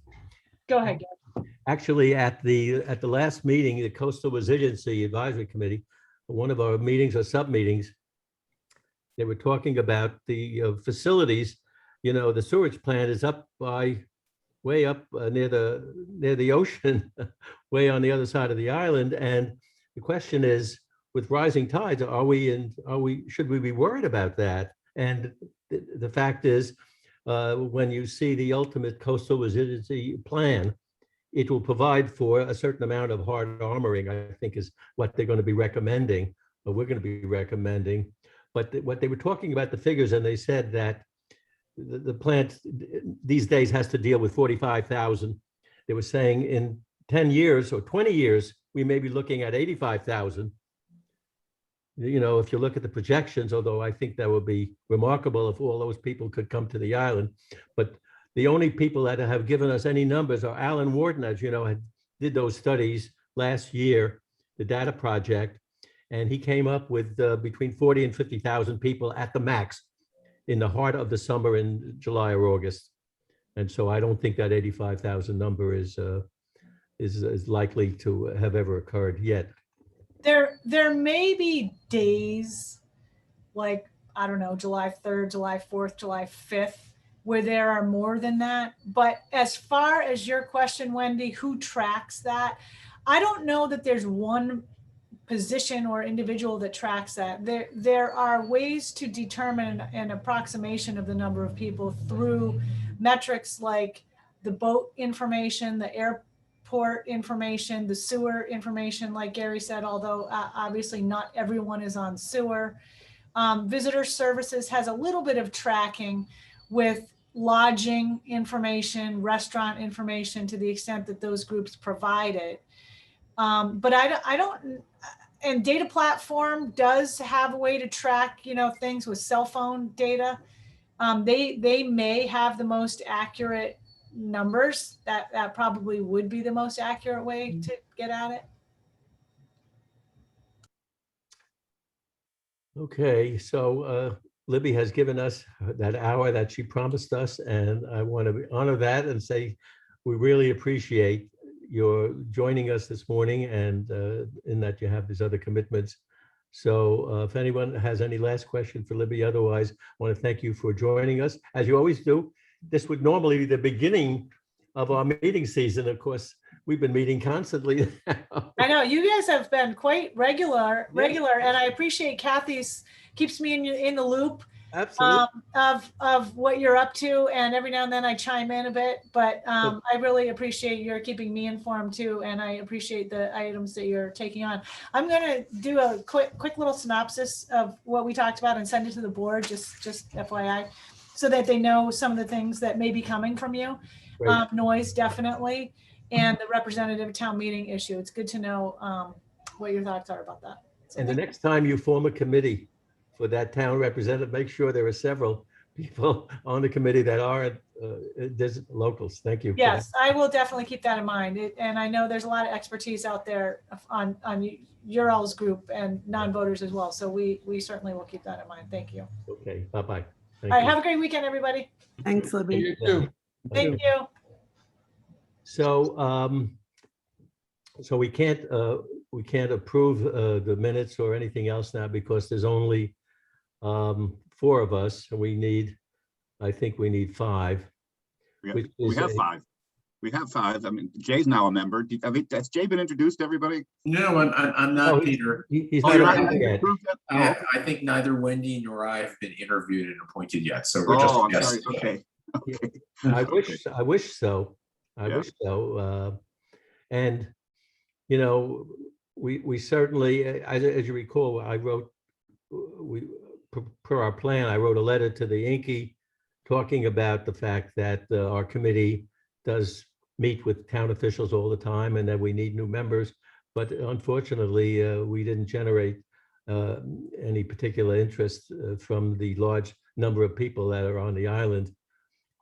Go ahead, Gary. actually at the last meeting, the Coastal Resiliency Advisory Committee, one of our meetings or sub-meetings, they were talking about the facilities. You know, the sewage plant is up way up near the ocean, way on the other side of the island. And the question is, with rising tides, should we be worried about that? And the fact is, when you see the ultimate coastal resiliency plan, it will provide for a certain amount of hard armoring, I think is what they're going to be recommending, or we're going to be recommending. But what they were talking about the figures, and they said that the plant these days has to deal with 45,000. They were saying in 10 years or 20 years, we may be looking at 85,000. You know, if you look at the projections, although I think that would be remarkable if all those people could come to the island. But the only people that have given us any numbers are Alan Warden, as you know, did those studies last year, the data project, and he came up with between 40 and 50,000 people at the max in the heart of the summer in July or August. And so I don't think that 85,000 number is likely to have ever occurred yet. There may be days like, I don't know, July 3rd, July 4th, July 5th, where there are more than that. But as far as your question, Wendy, who tracks that? I don't know that there's one position or individual that tracks that. There are ways to determine an approximation of the number of people through metrics like the boat information, the airport information, the sewer information, like Gary said, although obviously not everyone is on sewer. Visitor services has a little bit of tracking with lodging information, restaurant information, to the extent that those groups provide it. But I don't, and data platform does have a way to track, you know, things with cell phone data. They may have the most accurate numbers. That probably would be the most accurate way to get at it. Okay, so Libby has given us that hour that she promised us, and I want to honor that and say we really appreciate your joining us this morning, and in that you have these other commitments. So if anyone has any last question for Libby, otherwise, I want to thank you for joining us. As you always do, this would normally be the beginning of our meeting season. Of course, we've been meeting constantly. I know you guys have been quite regular, and I appreciate Kathy's keeps me in the loop. Absolutely. Of what you're up to, and every now and then I chime in a bit, but I really appreciate your keeping me informed too, and I appreciate the items that you're taking on. I'm going to do a quick little synopsis of what we talked about and send it to the board, just FYI, so that they know some of the things that may be coming from you. Noise, definitely, and the representative town meeting issue. It's good to know what your thoughts are about that. So and the next time you form a committee for that town representative, make sure there are several people on the committee that are locals. Thank you. Yes, I will definitely keep that in mind. And I know there's a lot of expertise out there on your all's group and non-voters as well. So we certainly will keep that in mind. Thank you. Okay, bye-bye. All right, have a great weekend, everybody. Thanks, Libby. You too. Thank you. So, so we can't approve the minutes or anything else now because there's only 4 of us, and I think we need 5. We have 5. We have 5. I mean, Jay's now a member. Has Jay been introduced to everybody? No, I'm not, Peter. He's Oh, you're not not yet. Yeah, I think neither Wendy nor I have been interviewed and appointed yet. So we're just I'm guests. sorry. Okay. Okay. I wish so. I wish so. And you know, we certainly, as you recall, I wrote, per our plan, I wrote a letter to the Inky talking about the fact that our committee does meet with town officials all the time and that we need new members. But unfortunately, we didn't generate any particular interest from the large number of people that are on the island.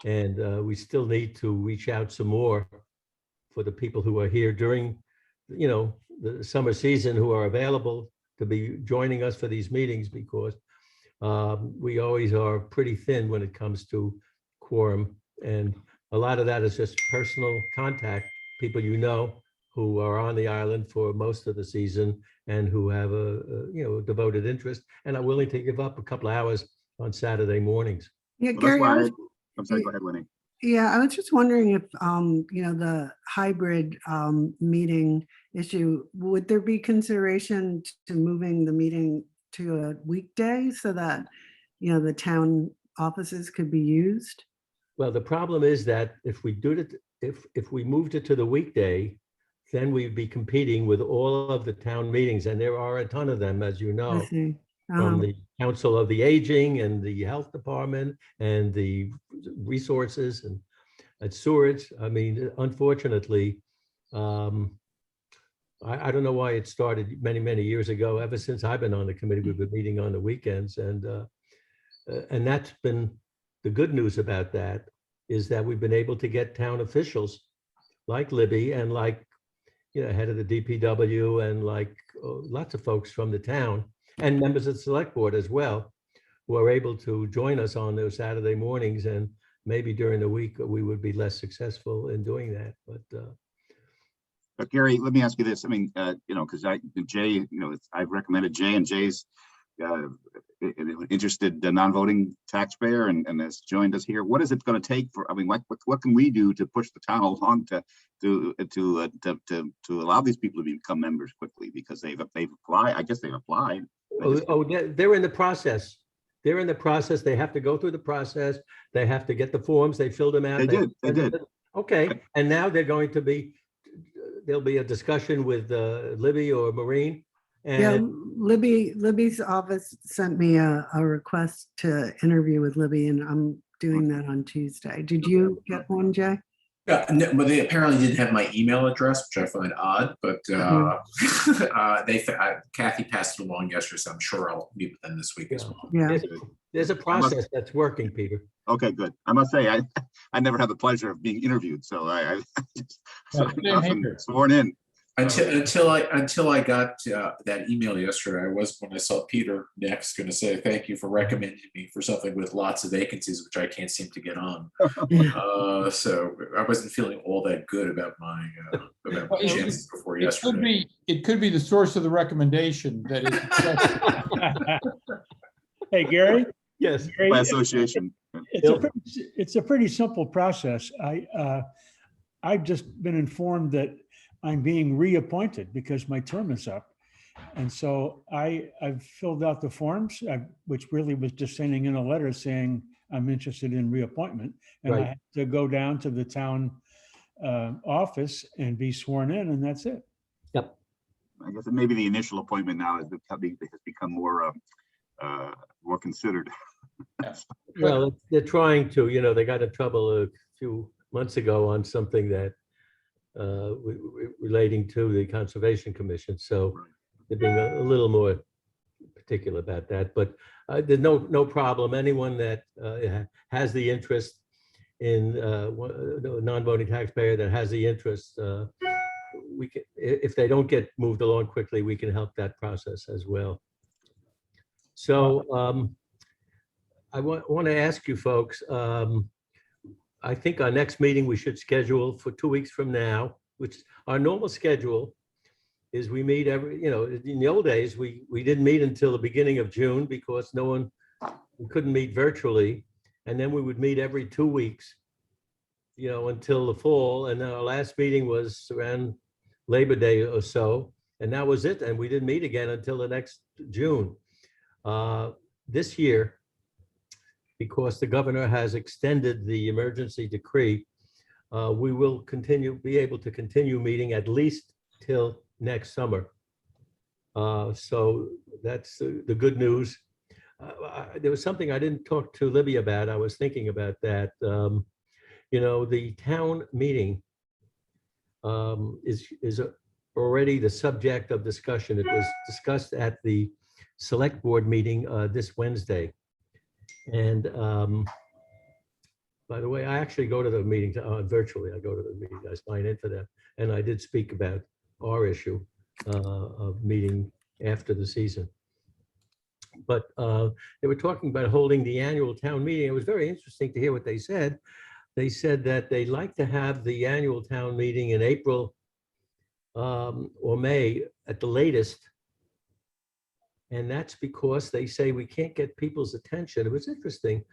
And we still need to reach out some more for the people who are here during, the summer season, who are available to be joining us for these meetings, because we always are pretty thin when it comes to quorum. And a lot of that is just personal contact, people who are on the island for most of the season and who have a devoted interest and are willing to give up a couple hours on Saturday mornings. Yeah, Well, that's Gary, why I'm sorry, go ahead, Winnie. yeah, I was just wondering if, the hybrid meeting issue, would there be consideration to moving the meeting to a weekday so that, the town offices could be used? Well, the problem is that if we do it, if we moved it to the weekday, then we'd be competing with all of the town meetings, and there are a ton of them, as you I know, see. from the Council of the Aging and the Health Department and the resources and sewerage. I mean, unfortunately, I don't know why it started many, many years ago. Ever since I've been on the committee, we've been meeting on the weekends, and that's been the good news about that, is that we've been able to get town officials like Libby and like, head of the DPW and like lots of folks from the town and members of the select board as well, who are able to join us on those Saturday mornings. And maybe during the week, we would be less successful in doing that. But Gary, let me ask you this. I mean, because Jay, I've recommended Jay, and Jay's interested non-voting taxpayer and has joined us here. What is it going to take for? I mean, what can we do to push the town along to allow these people to become members quickly, because they've applied? I guess they've applied. They're in the process. They're in the process. They have to go through the process. They have to get the forms. They filled them out. They did. Okay, and now there'll be a discussion with Libby or Maureen. Yeah, And Libby's office sent me a request to interview with Libby, and I'm doing that on Tuesday. Did you get one, Jay? Yeah, no, but they apparently didn't have my email address, which I find odd, but Kathy passed it along yesterday, so I'm sure I'll meet with them this week as well. Yeah. there's a process that's working, Peter. Okay, good. I must say, I never had the pleasure of being interviewed, so I often sworn in. Until I got that email yesterday, when I saw Peter next, going to say thank you for recommending me for something with lots of vacancies, which I can't seem to get on. So I wasn't feeling all that good about my chances before yesterday. It could be the source of the recommendation that is. Hey, Gary? Yes. Gary, By association. it's a pretty simple process. I've just been informed that I'm being reappointed because my term is up. And so I've filled out the forms, which really was just sending in a letter saying I'm interested in reappointment. And Right. I have to go down to the town office and be sworn in, and that's it. Yep. I guess maybe the initial appointment now has become more considered. Well, they're trying to, they got in trouble a few months ago on something that relating to the Conservation Commission. So they're being a little more particular about that, but there's no problem. Anyone that has the interest in non-voting taxpayer that has the interest, we can, if they don't get moved along quickly, we can help that process as well. So I want to ask you folks, I think our next meeting we should schedule for 2 weeks from now, which our normal schedule is we meet every, in the old days, we didn't meet until the beginning of June because we couldn't meet virtually. And then we would meet every 2 weeks, until the fall. And then our last meeting was around Labor Day or so. And that was it. And we didn't meet again until the next June. This year, because the governor has extended the emergency decree, we will be able to continue meeting at least till next summer. So that's the good news. There was something I didn't talk to Libby about. I was thinking about that. The town meeting is already the subject of discussion. It was discussed at the select board meeting this Wednesday. And by the way, I actually go to the meetings virtually. I go to the meeting, I sign in for them. And I did speak about our issue of meeting after the season. But they were talking about holding the annual town meeting. It was very interesting to hear what they said. They said that they like to have the annual town meeting in April or May at the latest. And that's because they say we can't get people's attention. It was interesting.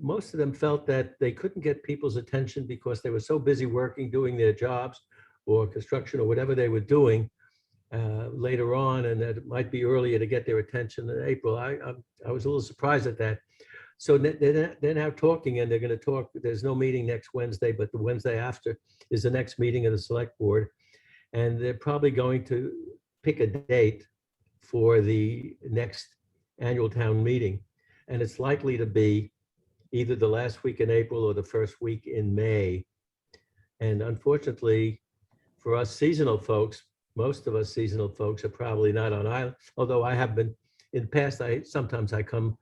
Most of them felt that they couldn't get people's attention because they were so busy working, doing their jobs or construction or whatever they were doing later on, and that it might be earlier to get their attention in April. I was a little surprised at that. So they're now talking, and they're going to talk. There's no meeting next Wednesday, but the Wednesday after is the next meeting of the select board. And they're probably going to pick a date for the next annual town meeting. And it's likely to be either the last week in April or the first week in May. And unfortunately, for us seasonal folks, most of us seasonal folks are probably not on island, although I have been in the past. Sometimes I come,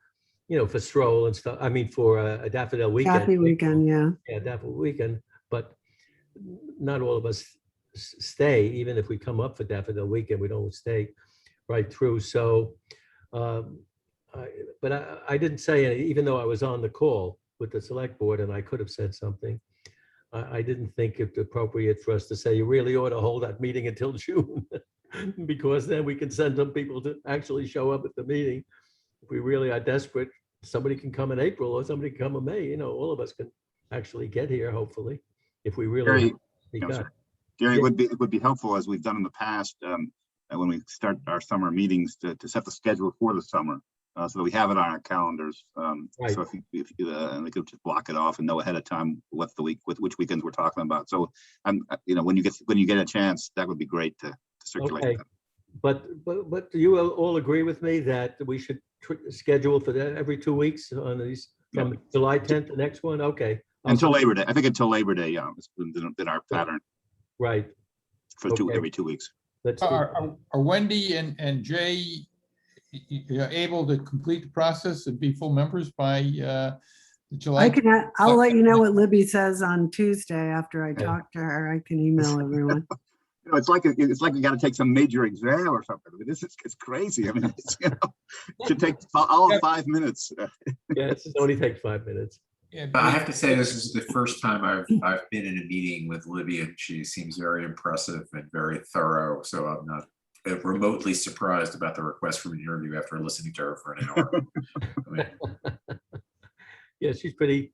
for stroll and stuff. I mean, for a daffodil weekend. Happy weekend, yeah. Yeah, daffodil weekend. But not all of us stay. Even if we come up for daffodil weekend, we don't stay right through. So, but I didn't say any, even though I was on the call with the select board and I could have said something. I didn't think it appropriate for us to say you really ought to hold that meeting until June, because then we can send some people to actually show up at the meeting. If we really are desperate, somebody can come in April or somebody can come in May. All of us can actually get here, hopefully, if we really speak up. Gary, Yeah. it would be helpful, as we've done in the past, when we start our summer meetings, to set the schedule for the summer. So that we have it on our calendars. Right. So if and we could just block it off and know ahead of time what's the week, with which weekends we're talking about. So when you get a chance, that would be great to circulate. Okay. That. But do you all agree with me that we should schedule for that every 2 weeks on these from July 10th, the next one? Okay. Until Labor Day. I think until Labor Day, yeah, it's been our pattern Right. for every 2 weeks. Let's do Are Wendy and Jay able to complete the process and be full members by July? I'll let you know what Libby says on Tuesday after I Okay. talk to her. I can email everyone. It's like we got to take some major exam or something. I mean, it's crazy. I mean, it should take all of 5 minutes. Yeah, it only takes 5 minutes. Yeah, I have to say, this is the first time I've been in a meeting with Libby, and she seems very impressive and very thorough. So I'm not remotely surprised about the request for an interview after listening to her for an hour. I mean, Yeah, she's pretty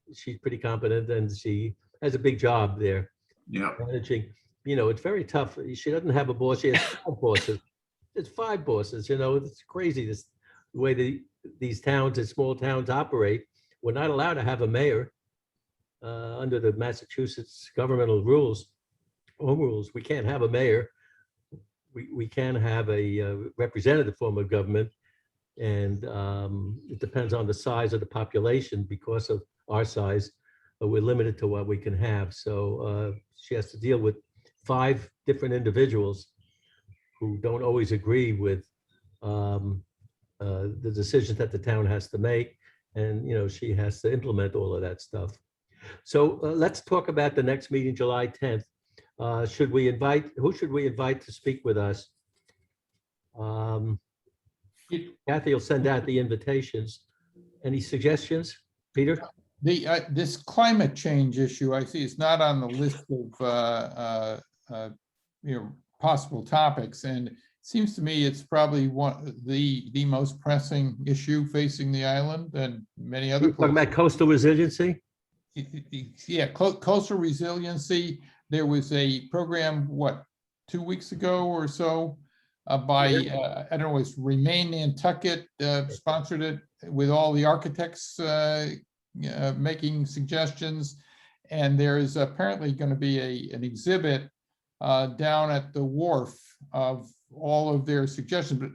competent, and she has a big job there yeah. managing. It's very tough. She doesn't have a boss. She has 5 bosses. It's 5 bosses. It's crazy the way these towns and small towns operate. We're not allowed to have a mayor under the Massachusetts governmental rules. Home rules. We can't have a mayor. We can have a representative form of government, and it depends on the size of the population. Because of our size, we're limited to what we can have. So she has to deal with 5 different individuals who don't always agree with the decisions that the town has to make, and she has to implement all of that stuff. So let's talk about the next meeting, July 10th. Who should we invite to speak with us? Kathy will send out the invitations. Any suggestions, Peter? This climate change issue, I see it's not on the list of possible topics, and it seems to me it's probably the most pressing issue facing the island and many other Talking places. about coastal resiliency? Yeah, coastal resiliency. There was a program, 2 weeks ago or so, by I don't know, it's Remain Nantucket sponsored it, with all the architects making suggestions. And there is apparently going to be an exhibit down at the wharf of all of their suggestions. But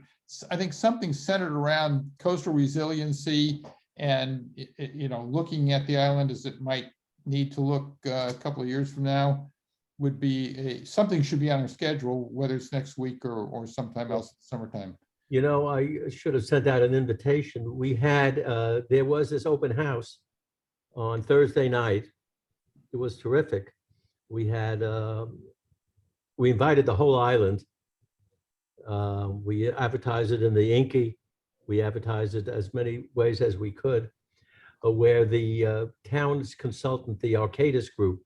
I think something centered around coastal resiliency and looking at the island as it might need to look a couple of years from now would be something should be on our schedule, whether it's next week or sometime else in the summertime. You know, I should have sent out an invitation. We had, there was this open house on Thursday night. It was terrific. We had, we invited the whole island. We advertised it in the Inky. We advertised it as many ways as we could, where the town's consultant, the Arcadis Group,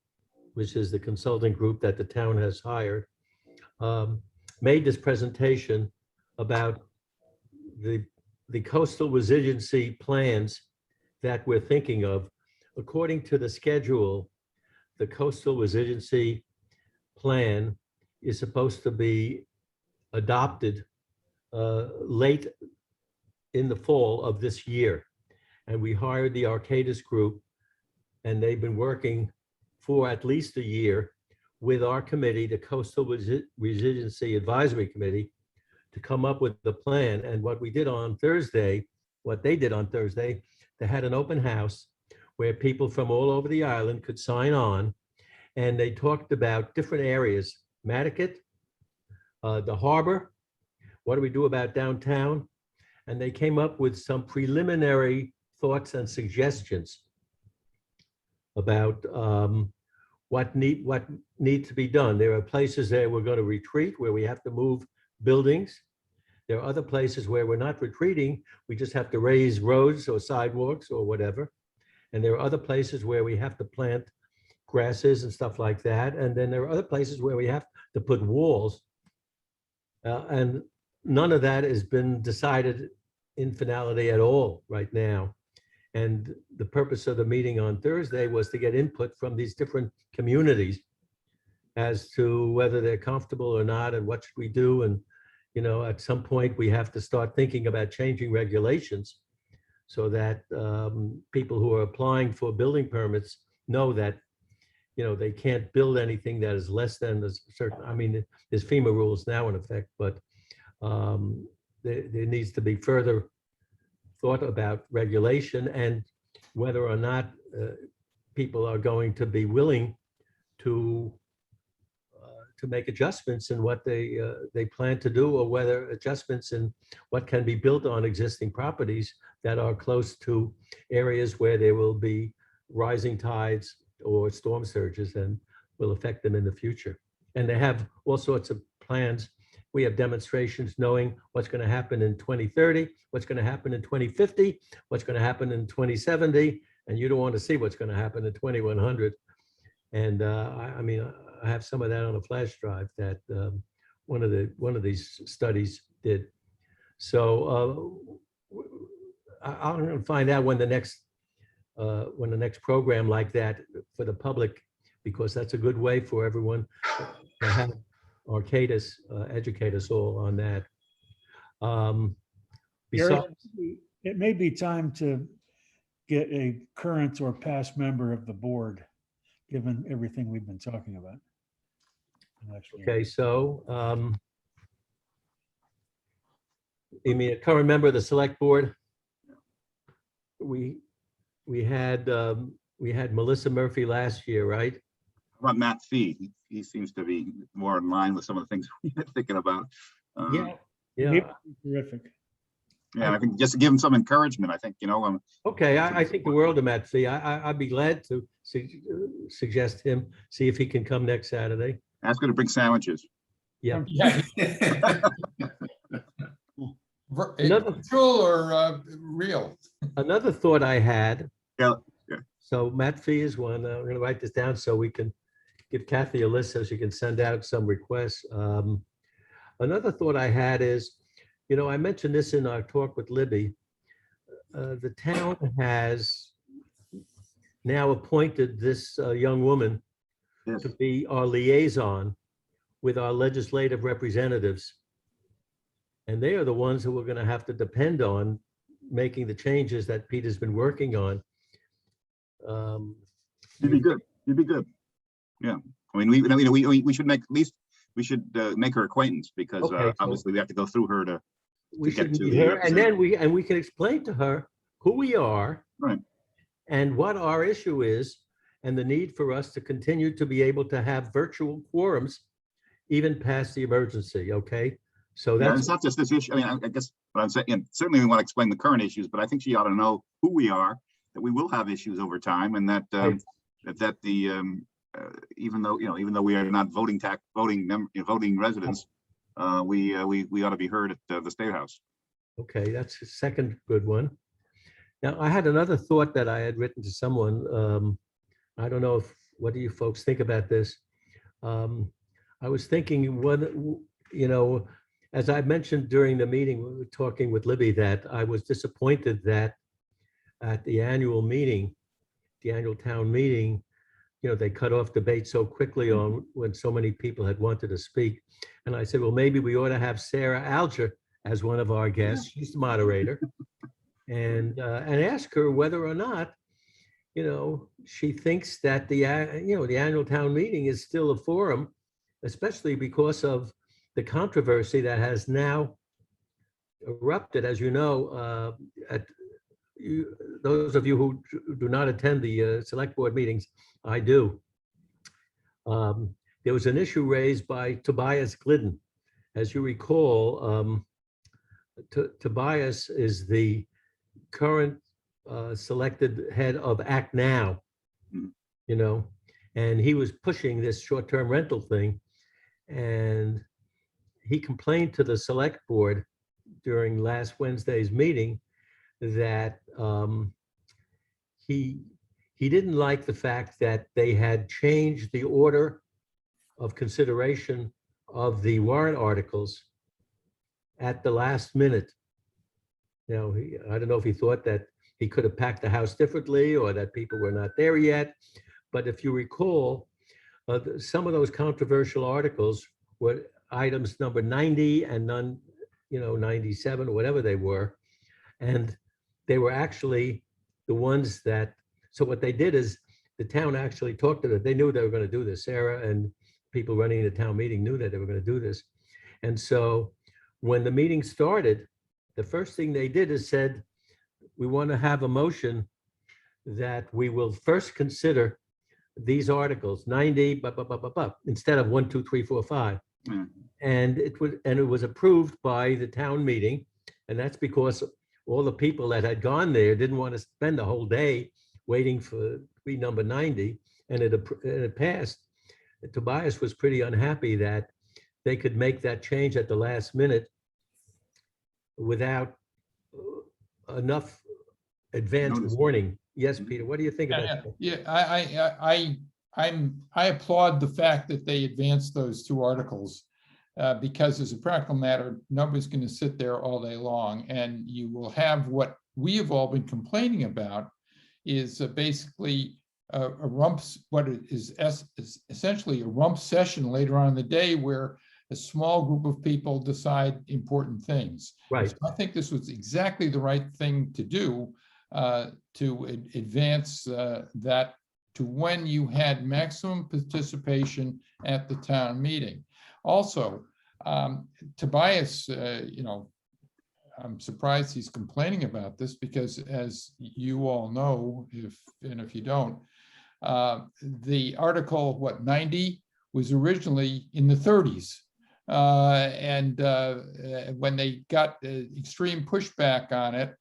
which is the consulting group that the town has hired, made this presentation about the coastal resiliency plans that we're thinking of. According to the schedule, the coastal resiliency plan is supposed to be adopted late in the fall of this year. And we hired the Arcadis Group, and they've been working for at least a year with our committee, the Coastal Resiliency Advisory Committee, to come up with the plan. And what we did on Thursday, what they did on Thursday, they had an open house where people from all over the island could sign on. And they talked about different areas, Matticat, the harbor, what do we do about downtown? And they came up with some preliminary thoughts and suggestions about what needs to be done. There are places there we're going to retreat where we have to move buildings. There are other places where we're not retreating, we just have to raise roads or sidewalks or whatever. And there are other places where we have to plant grasses and stuff like that. And then there are other places where we have to put walls. And none of that has been decided in finality at all right now. And the purpose of the meeting on Thursday was to get input from these different communities as to whether they're comfortable or not and what should we do. And, you know, at some point we have to start thinking about changing regulations so that people who are applying for building permits know that, you know, they can't build anything that is less than a certain, I mean, there's FEMA rules now in effect, but there needs to be further thought about regulation and whether or not people are going to be willing to make adjustments in what they plan to do, or whether adjustments in what can be built on existing properties that are close to areas where there will be rising tides or storm surges and will affect them in the future. And they have all sorts of plans. We have demonstrations knowing what's going to happen in 2030, what's going to happen in 2050, what's going to happen in 2070, and you don't want to see what's going to happen in 2100. And I mean, I have some of that on a flash drive that one of these studies did. So I'm going to find out when the next program like that for the public, because that's a good way for everyone to have Arcadis educate us all on that. It may be time to get a current or past member of the board, given everything we've been talking about. Okay, so you mean a current member of the select board? We had Melissa Murphy last year, right? How about Matt Fee? He seems to be more in line with some of the things we've been thinking about. Yeah. Terrific. Yeah, I think just to give him some encouragement, I think, you know. Okay, I think the world of Matt Fee. I'd be glad to suggest him, see if he can come next Saturday. Ask her to bring sandwiches. Yeah. Virtual or real? Another thought I had. Yeah. So Matt Fee is one. I'm going to write this down so we can give Kathy a list so she can send out some requests. Another thought I had is, you know, I mentioned this in our talk with Libby. The town has now appointed this young woman to be our liaison with our legislative representatives. And they are the ones who we're going to have to depend on making the changes that Peter's been working on. You'd be good. You'd be good. Yeah. I mean, we should make, at least we should make her acquaintance, because Okay, so obviously we have to go through her to we get should to meet the her, and then we can explain to her who we are, Right. and what our issue is, and the need for us to continue to be able to have virtual quorums even past the emergency. Okay, So Yeah, that's, it's not just this issue. I mean, I guess what I'm saying, and certainly we want to explain the current issues, but I think she ought to know who we are, that we will have issues over time, and that Right. that the even though we are not voting residents, we ought to be heard at the State House. okay, that's a second good one. Now, I had another thought that I had written to someone. I don't know what do you folks think about this? I was thinking, as I mentioned during the meeting, we were talking with Libby, that I was disappointed that at the annual meeting, the annual town meeting, they cut off debate so quickly on when so many people had wanted to speak. And I said, well, maybe we ought to have Sarah Alger as one of our guests. She's the moderator. And ask her whether or not, she thinks that the annual town meeting is still a forum, especially because of the controversy that has now erupted, as you know, those of you who do not attend the select board meetings, I do. There was an issue raised by Tobias Glidden. As you recall, Tobias is the current selected head of Act Now, and he was pushing this short-term rental thing, and he complained to the select board during last Wednesday's meeting that he didn't like the fact that they had changed the order of consideration of the warrant articles at the last minute. I don't know if he thought that he could have packed the house differently or that people were not there yet. But if you recall, some of those controversial articles were items number 90 and 97 or whatever they were. And they were actually the ones that, so what they did is the town actually talked to them. They knew they were going to do this. Sarah and people running the town meeting knew that they were going to do this. And so when the meeting started, the first thing they did is said, we want to have a motion that we will first consider these articles 90 instead of 1, 2, 3, 4, 5. And it was approved by the town meeting. And that's because all the people that had gone there didn't want to spend the whole day waiting for number 90, and it passed. Tobias was pretty unhappy that they could make that change at the last minute without enough advance warning. Yes, Peter, what do you think about that? Yeah, I applaud the fact that they advanced those two articles because as a practical matter, nobody's going to sit there all day long, and you will have what we have all been complaining about is basically a rump, what is essentially a rump session later on in the day where a small group of people decide important things. Right. So I think this was exactly the right thing to do to advance that to when you had maximum participation at the town meeting. Also, Tobias, I'm surprised he's complaining about this because, as you all know, if you don't, the article 90 was originally in the 30s, and when they got extreme pushback on it,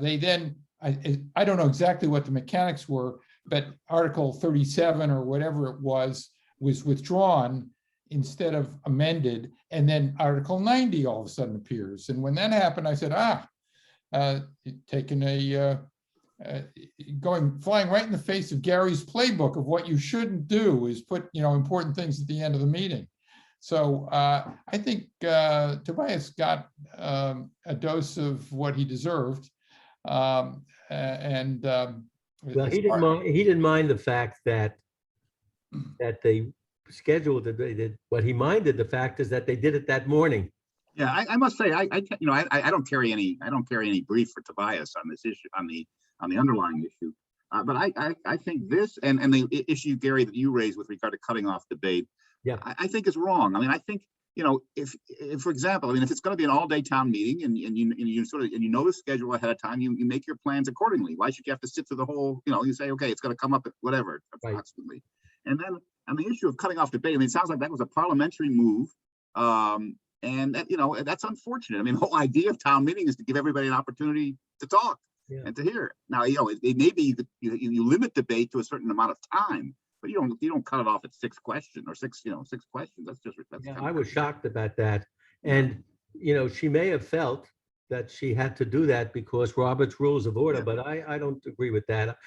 they then I don't know exactly what the mechanics were, but Article 37 or whatever it was withdrawn instead of amended, and then Article 90 all of a sudden appears. And when that happened, I said, flying right in the face of Gary's playbook of what you shouldn't do is put important things at the end of the meeting. So I think Tobias got a dose of what he deserved, Well, he didn't mind the fact that they scheduled it. What he minded the fact is that they did it that morning. Yeah, I must say, I don't carry any brief for Tobias on this issue, on the underlying issue. But I think this and the issue, Gary, that you raised with regard to cutting off debate, yeah, I think is wrong. I mean, I think, if for example, if it's going to be an all-day town meeting and you know the schedule ahead of time, you make your plans accordingly. Why should you have to sit through the whole, you say, okay, it's going to come up at whatever, approximately. Right. And then on the issue of cutting off debate, I mean, it sounds like that was a parliamentary move. And that, you know, that's unfortunate. I mean, the whole idea of town meeting is to give everybody an opportunity to talk and to hear. Now, you know, it may be that you limit debate to a certain amount of time, but you don't cut it off at 6 questions or 6 questions. That's just that's Yeah, kind I of, was shocked about that. And, you know, she may have felt that she had to do that because Robert's Rules of Order, Yeah. but I don't agree with that.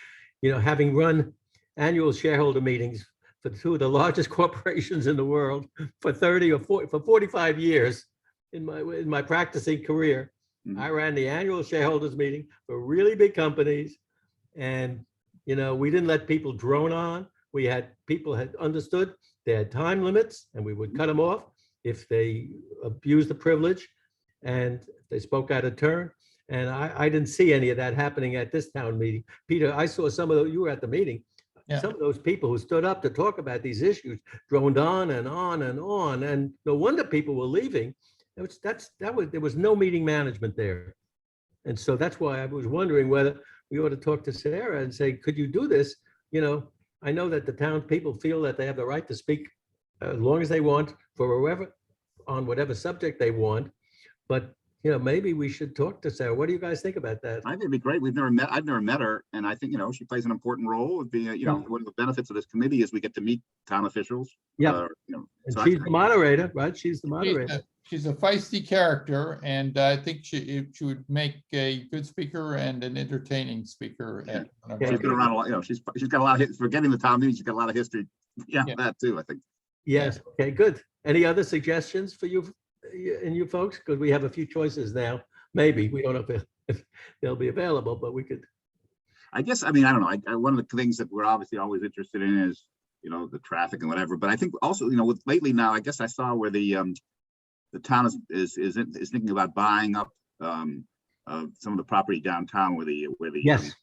You know, having run annual shareholder meetings for 2 of the largest corporations in the world for 30 or 40, for 45 years in my practicing career, Mhm. I ran the annual shareholders meeting for really big companies. And, you know, we didn't let people drone on. We had people had understood they had time limits and we would cut them off if they abused the privilege and they spoke out of turn. And I didn't see any of that happening at this town meeting. Peter, I saw some of those, you were at the meeting. Yeah. Some of those people who stood up to talk about these issues droned on and on and on. And no wonder people were leaving. There was no meeting management there. And so that's why I was wondering whether we ought to talk to Sarah and say, could you do this? You know, I know that the town people feel that they have the right to speak as long as they want for whoever, on whatever subject they want. But, you know, maybe we should talk to Sarah. What do you guys think about that? I think it'd be great. I've never met her, and I think, you know, she plays an important role of being, you know, one of the benefits of this committee is we get to meet town officials. Yeah. You know, And so she's the moderator, right? She's the moderator. She's a feisty character, and I think she would make a good speaker and an entertaining speaker. Yeah. one of Yeah. our- she's been around a lot, you know, she's got a lot of, for getting the town meeting, she's got a lot of history. Yeah, Yeah. that too, I think. Yes, okay, good. Any other suggestions for you and you folks? Because we have a few choices now. Maybe, we don't know if they'll be available, but we could. I guess, I mean, I don't know. One of the things that we're obviously always interested in is, you know, the traffic and whatever. But I think also, you know, with lately now, I guess I saw where the town is thinking about buying up some of the property downtown where the Yes,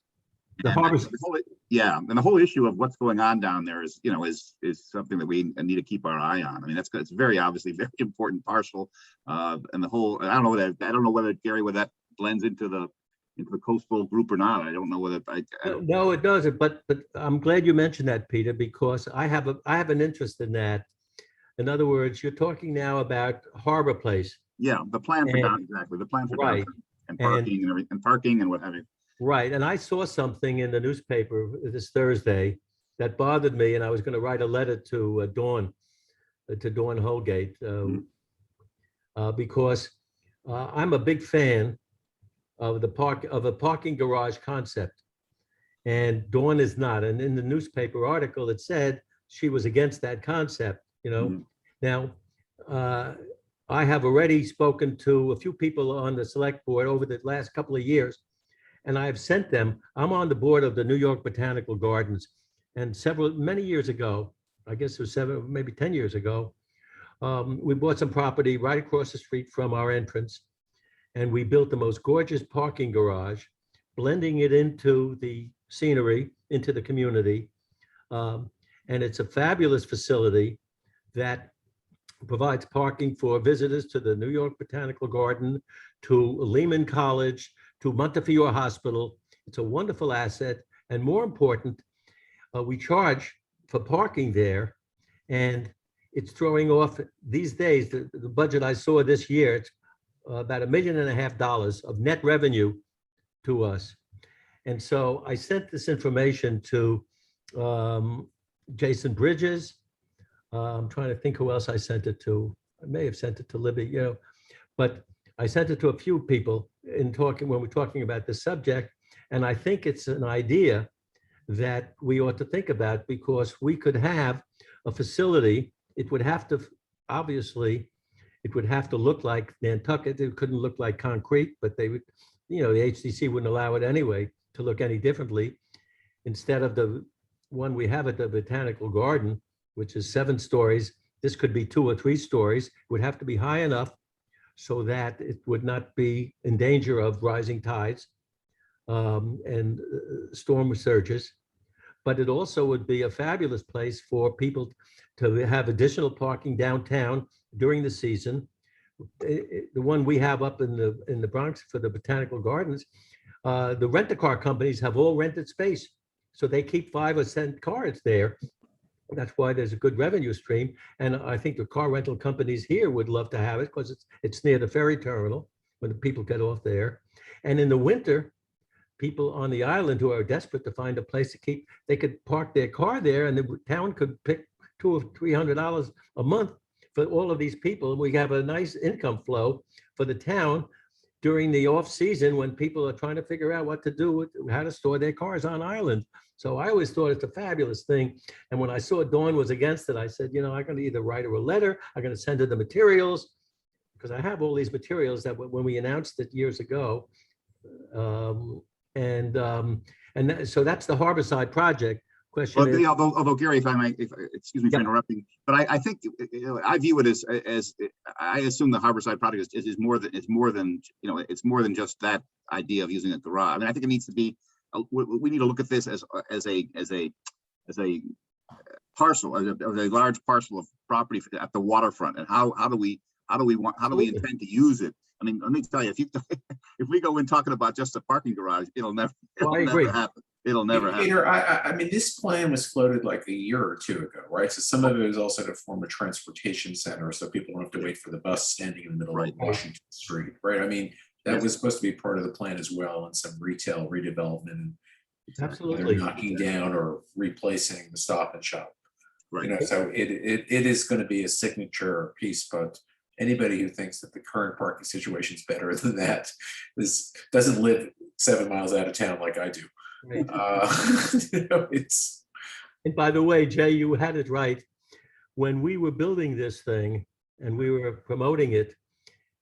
the and harbor. the whole- yeah, and the whole issue of what's going on down there is, you know, is something that we need to keep our eye on. I mean, it's very obviously very important parcel, and the whole. I don't know whether Gary, whether that blends into the coastal group or not. I don't know whether I don't. No, it doesn't, but I'm glad you mentioned that, Peter, because I have an interest in that. In other words, you're talking now about Harbor Place. Yeah, the plan for And- down, exactly, the plan for Right. downtown and parking and everything, and parking and what have you. Right, and I saw something in the newspaper this Thursday that bothered me, and I was going to write a letter to Dawn Holgate, because I'm a big fan of a parking garage concept, and Dawn is not. And in the newspaper article, it said she was against that concept. You know, Mhm. now I have already spoken to a few people on the select board over the last couple of years. And I've sent them, I'm on the board of the New York Botanical Gardens. And many years ago, I guess it was maybe 10 years ago, we bought some property right across the street from our entrance. And we built the most gorgeous parking garage, blending it into the scenery, into the community. And it's a fabulous facility that provides parking for visitors to the New York Botanical Garden, to Lehman College, to Montefiore Hospital. It's a wonderful asset. And more important, we charge for parking there. And it's throwing off these days, the budget I saw this year, it's about $1.5 million of net revenue to us. And so I sent this information to Jason Bridges. I'm trying to think who else I sent it to. I may have sent it to Libby, you know, but I sent it to a few people when we're talking about this subject. And I think it's an idea that we ought to think about, because we could have a facility. It would have to, obviously, it would have to look like Nantucket. It couldn't look like concrete, but they would, you know, the HDC wouldn't allow it anyway to look any differently. Instead of the one we have at the Botanical Garden, which is 7 stories, this could be 2 or 3 stories. It would have to be high enough so that it would not be in danger of rising tides and storm surges. But it also would be a fabulous place for people to have additional parking downtown during the season. The one we have up in the Bronx for the Botanical Gardens, the rent-a-car companies have all rented space. So they keep 5 or 10 cars there. That's why there's a good revenue stream. And I think the car rental companies here would love to have it because it's near the ferry terminal when the people get off there. And in the winter, people on the island who are desperate to find a place to keep, they could park their car there and the town could pick $200 or $300 a month for all of these people. And we have a nice income flow for the town during the off season when people are trying to figure out what to do with how to store their cars on island. So I always thought it's a fabulous thing. And when I saw Dawn was against it, I said, you know, I'm going to either write her a letter, I'm going to send her the materials, because I have all these materials that when we announced it years ago. So that's the Harborside project. Question Well, is, yeah, although Gary, if I might, excuse me for Yeah. interrupting, but I think, you know, I view it as I assume the Harborside project is more than, it's more than, you know, it's more than just that idea of using a garage. I mean, I think it needs to be, we need to look at this as a parcel, as a large parcel of property at the waterfront, and how do we Absolutely. intend to use it? I mean, let me tell you, if we go in talking about just a parking garage, it'll never agree. happen. It'll never happen. Peter, I mean, this plan was floated like a year or two ago, right? So some of it is also to form a transportation center, so people don't have to wait for the bus standing in the middle Right. of Washington Street, right? I mean, that Yes. was supposed to be part of the plan as well, and some retail redevelopment, and either absolutely. knocking down or replacing the Stop and Shop. Right. You know, so it is going to be a signature piece, but anybody who thinks that the current parking situation is better than that doesn't live 7 miles out of town like I do. Right. You know, it's And by the way, Jay, you had it right. When we were building this thing and we were promoting it,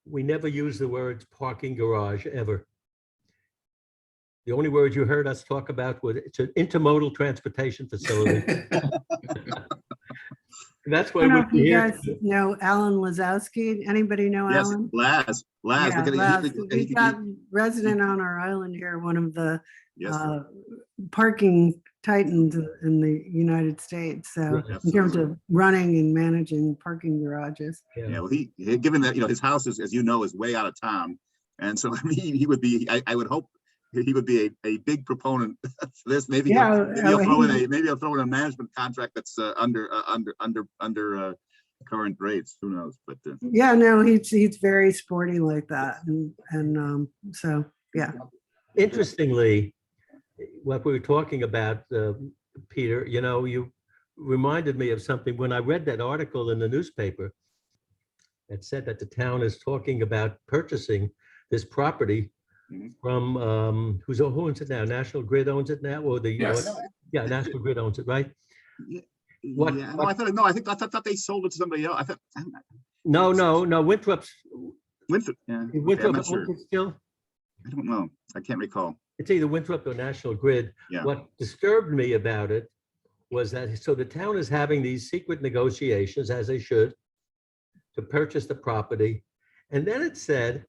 we never used the words parking garage ever. The only words you heard us talk about was it's an intermodal transportation facility. That's I why don't know we're if you here. guys know Alan Lazowski. Anybody know Yes, Alan? Laz. Yeah, look at Laz. it. We've got resident on our island here, one of the Yes, parking titans in the United States. So in terms of running and managing parking garages. yeah. Well, he given that, you know, his house is, as you know, is way out of town, and so I mean, he would be. I would hope he would be a big proponent for this. Maybe he'll throw in a management contract that's under current rates. Who knows? But Yeah, no, he's very sporty like that, and so yeah. Interestingly, what we were talking about, Peter, you know, you reminded me of something when I read that article in the newspaper that said that the town is talking about purchasing this property from who owns it now? National Grid owns it now, or the Yes. yeah, National Grid owns it, right? What? Yeah, no, I thought they sold it to somebody else. I thought No. Winthrop's Winthrop. Yeah, Winthrop not sure. owns it still. I don't know. I can't recall. It's either Winthrop or National Grid. Yeah. What disturbed me about it was that, so the town is having these secret negotiations, as they should, to purchase the property. And then it said,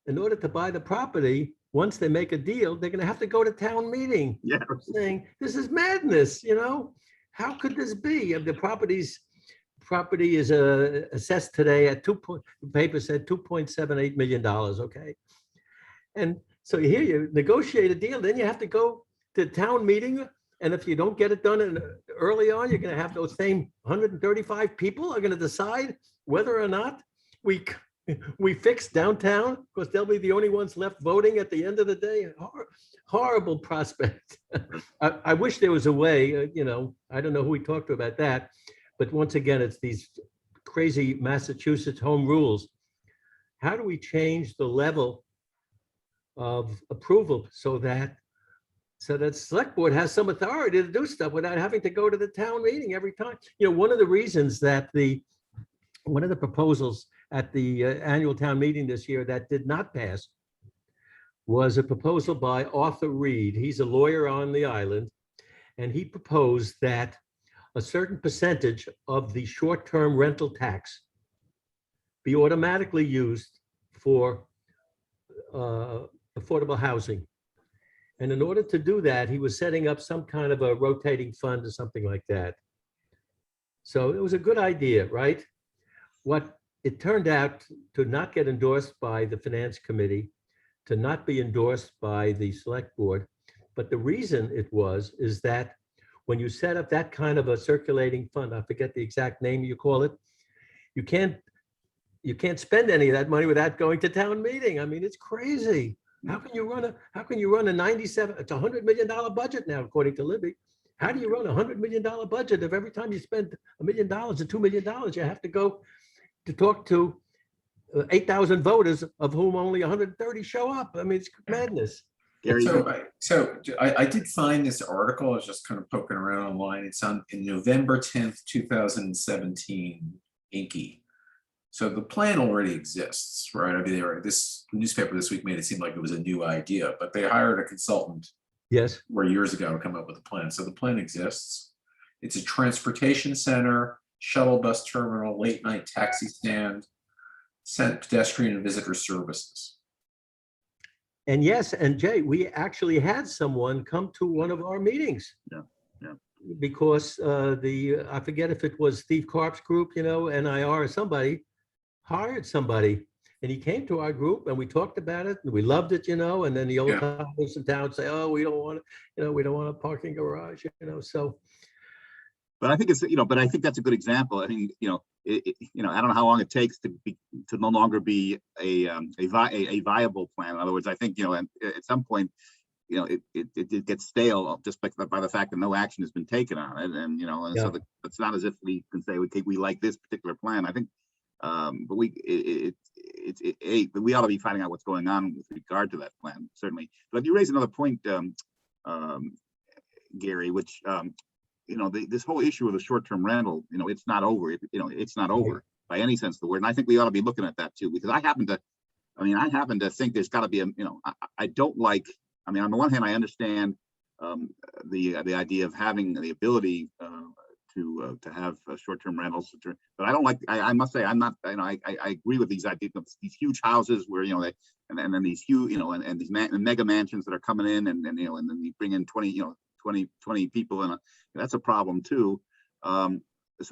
in order to buy the property, once they make a deal, they're gonna have to go to town meeting. Yeah. Saying, this is madness, you know? How could this be? The property is assessed today at the paper said $2.78 million, okay? And so here you negotiate a deal, then you have to go to town meeting. And if you don't get it done early on, you're gonna have those same 135 people are gonna decide whether or not we fix downtown, because they'll be the only ones left voting at the end of the day. Horrible prospect. I wish there was a way, you know, I don't know who we talked to about that, but once again, it's these crazy Massachusetts home rules. How do we change the level of approval so that select board has some authority to do stuff without having to go to the town meeting every time? You know, one of the reasons that one of the proposals at the annual town meeting this year that did not pass was a proposal by Arthur Reed. He's a lawyer on the island, and he proposed that a certain percentage of the short-term rental tax be automatically used for affordable housing. And in order to do that, he was setting up some kind of a rotating fund or something like that. So it was a good idea, right? What it turned out to not get endorsed by the finance committee, to not be endorsed by the select board. But the reason it is that when you set up that kind of a circulating fund, I forget the exact name you call it, you can't spend any of that money without going to town meeting. I mean, it's crazy. How can you run a 97, it's $100 million budget now, according to Libby. How do you run a $100 million budget if every time you spend $1 million or $2 million, you have to go to talk to 8,000 voters, of whom only 130 show up? I mean, it's madness. Gary, So I did find this article. I was just kind of poking around online. It's on in November 10th, 2017, Inky. So the plan already exists, right? I mean, this newspaper this week made it seem like it was a new idea, but they hired a consultant Yes. years ago to come up with a plan. So the plan exists. It's a transportation center, shuttle bus terminal, late night taxi stand, pedestrian and visitor services. And yes, and Jay, we actually had someone come to one of our meetings. Yeah, yeah. Because I forget if it was Steve Karp's group, NIR or somebody, hired somebody. And he came to our group and we talked about it and we loved it, and then the old timers in town say, oh, we don't want we don't want a parking garage, so. but I think it's, but I think that's a good example. I mean, I don't know how long it takes to no longer be a viable plan. In other words, I think, at some point, it gets stale just by the fact that no action has been taken on it. And, so it's not as if we can say, we like this particular plan. I think, but we ought to be finding out what's going on with regard to that plan, certainly. But you raise another point, Gary, which, this whole issue of the short-term rental, it's not over. It's not over by any sense of the word. And I think we ought to be looking at that too, because I happen to think there's got to be I don't like. I mean, on the one hand, I understand the idea of having the ability to have short-term rentals, but I don't like. I must say, I'm not. I agree with these ideas of these huge houses where and then these huge and these mega mansions that are coming in and then you bring in 20 people, and that's a problem too. So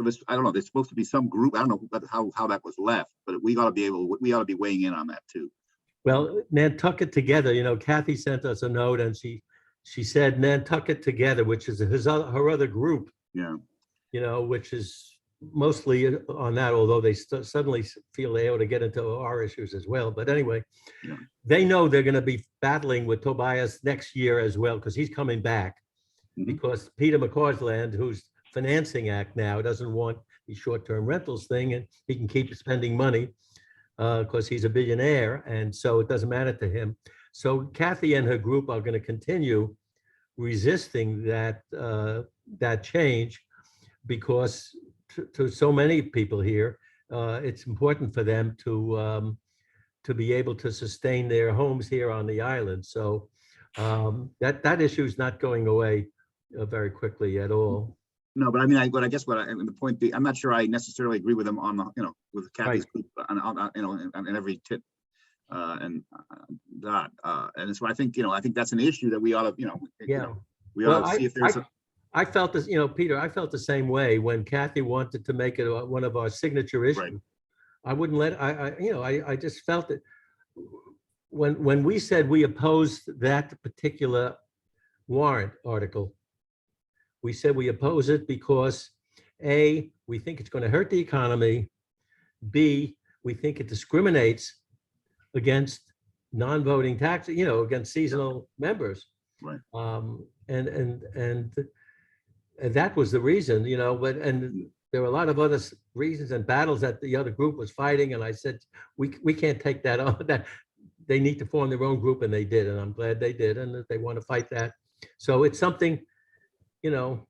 this, I don't know. There's supposed to be some group. I don't know how that was left, but we ought to be weighing in on that too. Well, Nantucket Together, Kathy sent us a note and she said Nantucket Together, which is her other group. Yeah. Which is mostly on that, although they suddenly feel they ought to get into our issues as well. But anyway, they know they're going to be battling with Tobias next year as well, because he's coming back. Because Peter McCausland, who's financing act now, doesn't want the short-term rentals thing, and he can keep spending money because he's a billionaire, and so it doesn't matter to him. So Kathy and her group are going to continue resisting that change, because to so many people here, it's important for them to be able to sustain their homes here on the island. So that issue is not going away very quickly at all. No, but I mean, the point being, I'm not sure I necessarily agree with them on with Kathy's group on every tit and dot. And so I think that's an issue that we ought to we ought to see if there's I felt this, Peter, I felt the same way when Kathy wanted to make it one of our signature issues. Right. I wouldn't let, I just felt that when we said we opposed that particular warrant article, we said we oppose it because A, we think it's going to hurt the economy. B, we think it discriminates against non-voting tax, against seasonal members. Right. And that was the reason, but there were a lot of other reasons and battles that the other group was fighting. And I said, we can't take that on. That they need to form their own group, and they did. And I'm glad they did. And that they want to fight that. So it's something, we've got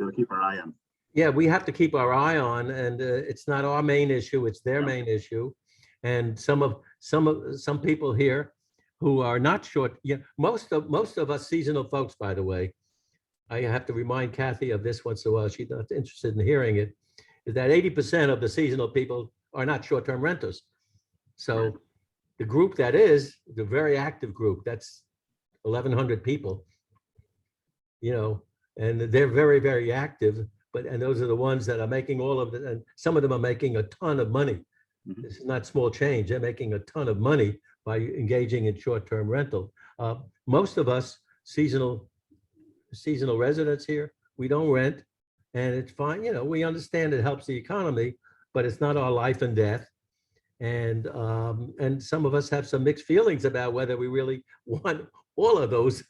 to keep our eye on. Yeah, we have to keep our eye on, and it's not our main issue; it's their main issue. And some people here who are not short. Most of us seasonal folks, by the way, I have to remind Kathy of this once in a while. She's not interested in hearing it. Is that 80% of the seasonal people are not short-term renters? So the group that is the very active group, that's 1,100 people. And they're very, very active, and those are the ones that are making all of it, and some of them are making a ton of money. This is not small change. They're making a ton of money by engaging in short-term rental. Most of us seasonal residents here, we don't rent, and it's fine. You know, we understand it helps the economy, but it's not our life and death. And some of us have some mixed feelings about whether we really want all of those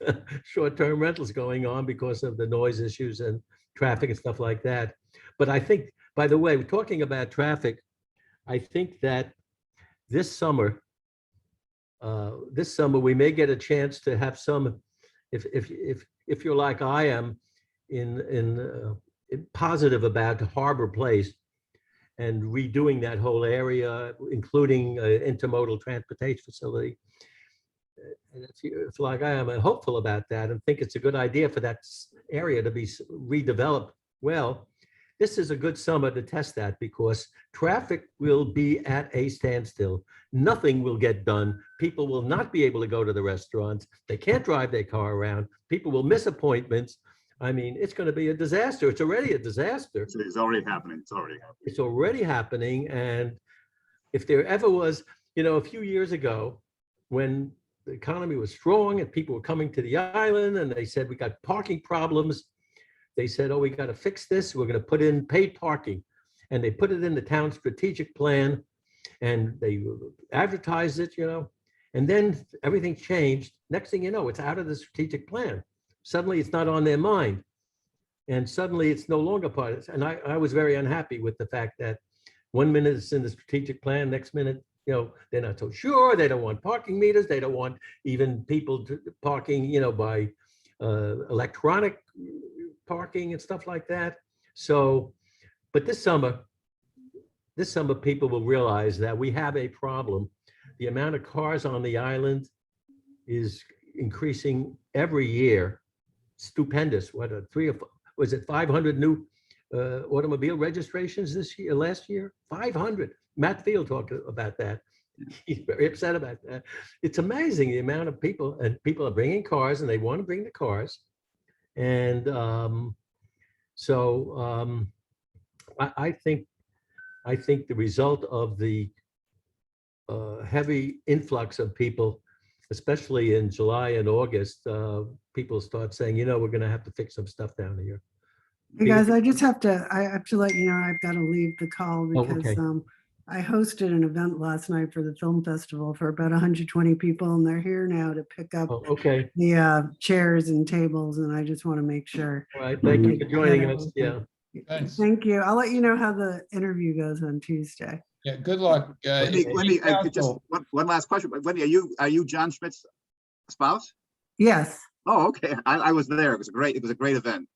short-term rentals going on because of the noise issues and traffic and stuff like that. But I think, by the way, we're talking about traffic. I think that this summer we may get a chance to have some, if you're like I am, in positive about Harbor Place and redoing that whole area, including intermodal transportation facility. And if like I am, I'm hopeful about that and think it's a good idea for that area to be redeveloped well. This is a good summer to test that because traffic will be at a standstill. Nothing will get done. People will not be able to go to the restaurants. They can't drive their car around. People will miss appointments. I mean, it's going to be a disaster. It's already a disaster. It's already happening. It's already happening. It's already happening. And if there ever was, you know, a few years ago when the economy was strong and people were coming to the island and they said, we got parking problems. They said, oh, we got to fix this. We're going to put in paid parking. And they put it in the town strategic plan and they advertised it, you know, and then everything changed. Next thing you know, it's out of the strategic plan. Suddenly it's not on their mind. And suddenly it's no longer part of it. And I was very unhappy with the fact that 1 minute it's in the strategic plan, next minute, you know, they're not so sure. They don't want parking meters. They don't want even people parking, you know, by electronic parking and stuff like that. So, but this summer people will realize that we have a problem. The amount of cars on the island is increasing every year. Stupendous. What a 500 new automobile registrations this year, last year? 500. Matt Field talked about that. He's very upset about that. It's amazing the amount of people, and people are bringing cars and they want to bring the cars. And I think the result of the heavy influx of people, especially in July and August, people start saying, you know, we're going to have to fix some stuff down here. Hey guys, I have to let you know, I've got to leave the call because okay. I hosted an event last night for the film festival for about 120 people, and they're here now to pick up Okay. the chairs and tables, and I just want to make sure. All right. Thank you for joining us. Yeah. Thanks. Thank you. I'll let you know how the interview goes on Tuesday. Yeah, good luck. Wendy, just one last question. Wendy, are you John Schmidt's spouse? Yes. Oh, okay. I was there. It was a great event.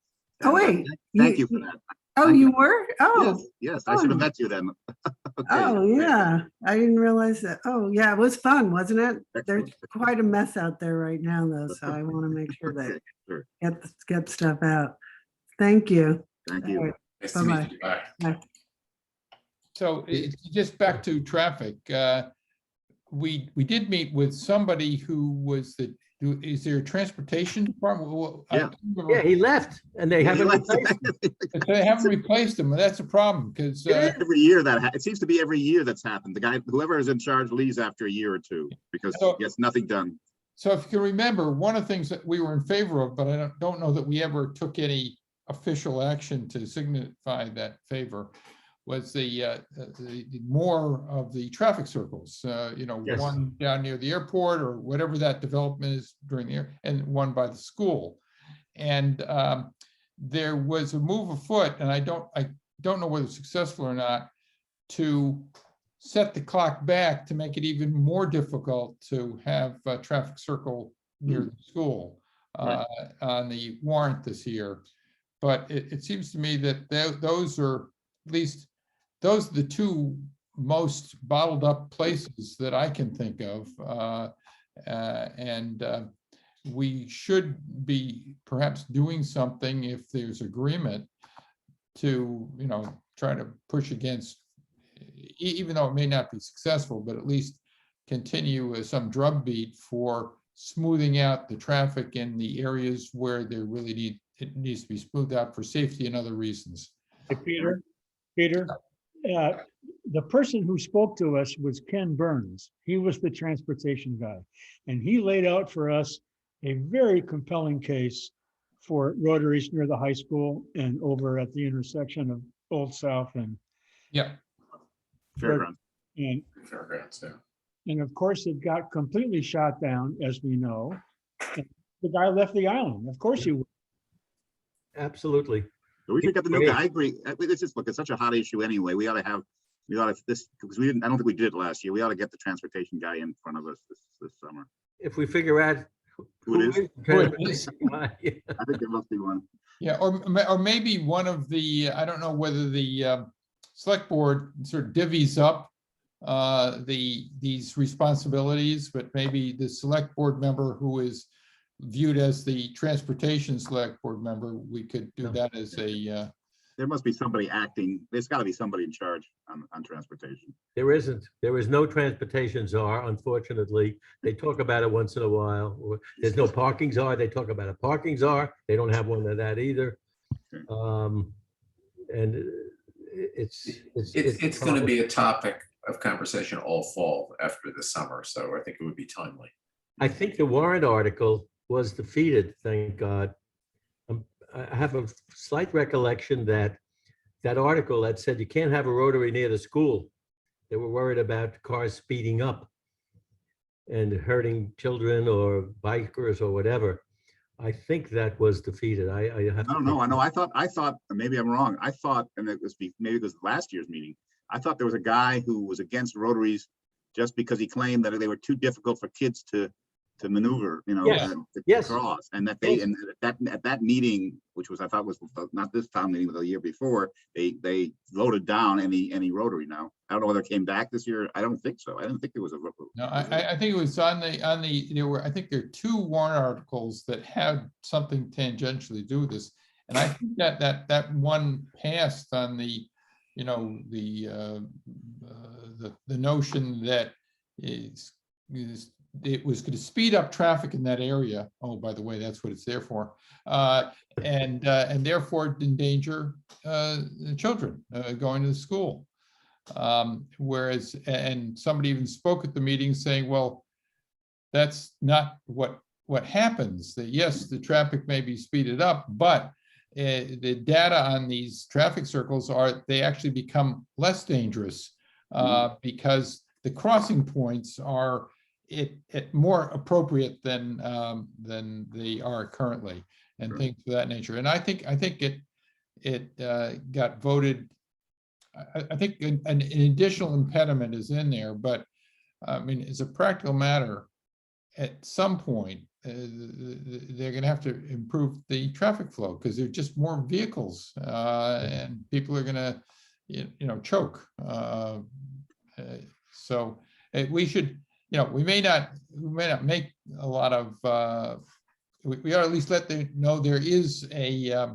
Oh, wait. Thank you for that. Oh, Thank you you. were? Oh. Yes. I should have met you then. Okay. Oh, yeah. I didn't realize that. Oh, yeah. It was fun, wasn't it? There's Excellent. quite a mess out there right now, though. So I want to make sure that Okay, sure. get stuff out. Thank you. Thank All you. right. Nice to meet Bye-bye. you. Bye. Bye. So just back to traffic, we did meet with somebody who was is there a transportation department? Well, I Yeah. don't remember. Yeah, he left and they haven't replaced him. They haven't replaced him, and that's a problem because Every year it seems to be every year that's happened. The guy, whoever is in charge, leaves after a year or two because he gets nothing done. so if you can remember, one of the things that we were in favor of, but I don't know that we ever took any official action to signify that favor, was the more of the traffic circles, you know, Yes. one down near the airport or whatever that development is during the year, and one by the school. And there was a move afoot, and I don't know whether it's successful or not, to set the clock back to make it even more difficult to have a traffic circle near the school on the warrant this year. But it seems to me that those are at least those are the two most bottled up places that I can think of. We should be perhaps doing something if there's agreement to, you know, try to push against, even though it may not be successful, but at least continue some drumbeat for smoothing out the traffic in the areas where it needs to be smoothed out for safety and other reasons. Hey, Peter, the person who spoke to us was Ken Burns. He was the transportation guy. And he laid out for us a very compelling case for rotaries near the high school and over at the intersection of Old South and, Yeah, Fairgrounds. and, Fairgrounds, yeah. and of course it got completely shot down, as we know. And the guy left the island. Of course he would. Absolutely. So we should get the new guy. I agree. It's just, look, it's such a hot issue anyway. We ought to this, because I don't think we did it last year. We ought to get the transportation guy in front of us this summer. If we figure out Who it is? Who it is. I think there must be one. yeah, or maybe one of the, I don't know whether the select board sort of divvies up these responsibilities, but maybe the select board member who is viewed as the transportation select board member, we could do that as a There must be somebody acting. There's got to be somebody in charge on transportation. There isn't. There is no transportation czar, unfortunately. They talk about it once in a while. There's no parking czar. They talk about a parking czar. They don't have one of that either. And It's going to be a topic of conversation all fall after the summer, so I think it would be timely. I think the warrant article was defeated, thank God. I have a slight recollection that that article that said you can't have a rotary near the school. They were worried about cars speeding up and hurting children or bikers or whatever. I think that was defeated. I don't know. I know. I thought, maybe I'm wrong. I thought, and maybe it was last year's meeting. I thought there was a guy who was against rotaries just because he claimed that they were too difficult for kids to maneuver, to cross, and that they, and that at that meeting, which was, I thought was not this town meeting, but the year before, they voted down any rotary. Now I don't know whether it came back this year. I don't think so. I didn't think there was a. No, I think it was on the there were, I think there are 2 warrant articles that had something tangentially to do with this, and I think that one passed on the, the notion that it was going to speed up traffic in that area. Oh, by the way, that's what it's there for, and therefore endanger children going to the school. Whereas, and somebody even spoke at the meeting saying, well, that's not what happens. That yes, the traffic may be speeded up, but the data on these traffic circles they actually become less dangerous because the crossing points are more appropriate than they are currently, and things of that nature. And I think it got voted. I think an additional impediment is in there, but I mean, as a practical matter, at some point they're going to have to improve the traffic flow because there are just more vehicles, and people are going to choke. So we should. We may not make a lot of, we ought to at least let them know there is a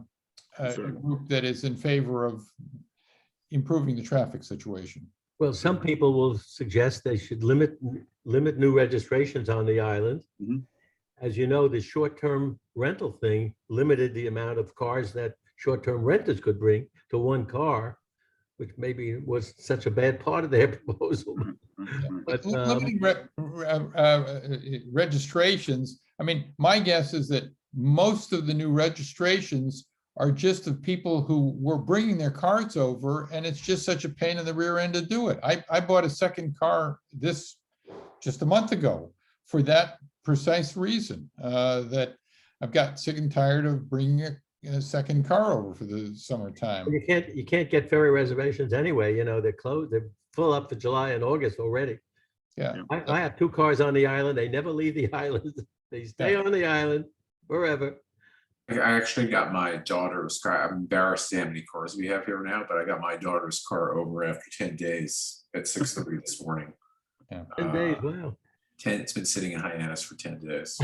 group that is in favor of improving the traffic situation. Well, some people will suggest they should limit new registrations on the island. Mm-hmm. As you know, the short-term rental thing limited the amount of cars that short-term renters could bring to one car, which maybe was such a bad part of their proposal. But limiting registrations, I mean, my guess is that most of the new registrations are just of people who were bringing their cars over, and it's just such a pain in the rear end to do it. I bought a second car just a month ago for that precise reason, that I've got sick and tired of bringing a second car over for the summertime. You can't get ferry reservations anyway. They're closed. They're full up for July and August already. Yeah, I have 2 cars on the island. They never leave the island. They stay on the island forever. I actually got my daughter's car. I'm embarrassed to how many cars we have here now, but I got my daughter's car over after 10 days at 6:30 this morning. Yeah. 10 days, wow. It's been sitting in Hyannis for 10 days.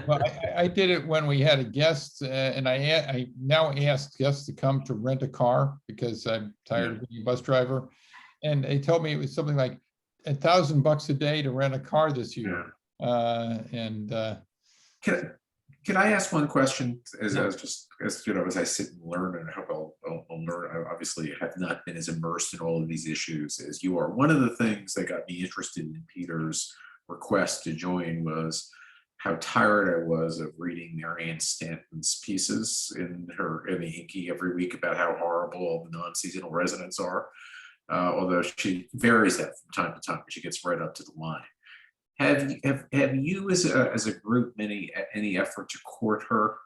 Well, I did it when we had a guest, and I now asked guests to come to rent a car because I'm tired of being a bus driver. And they told me it was something like $1,000 a day to rent a car this year. Can I ask one question as I sit and learn, and I hope I'll learn. I obviously have not been as immersed in all of these issues as you are. One of the things that got me interested in Peter's request to join was how tired I was of reading Marianne Stanton's pieces in the Inky every week about how horrible all the non-seasonal residents are. Although she varies that from time to time, she gets right up to the line. Have you as a group any effort to court her?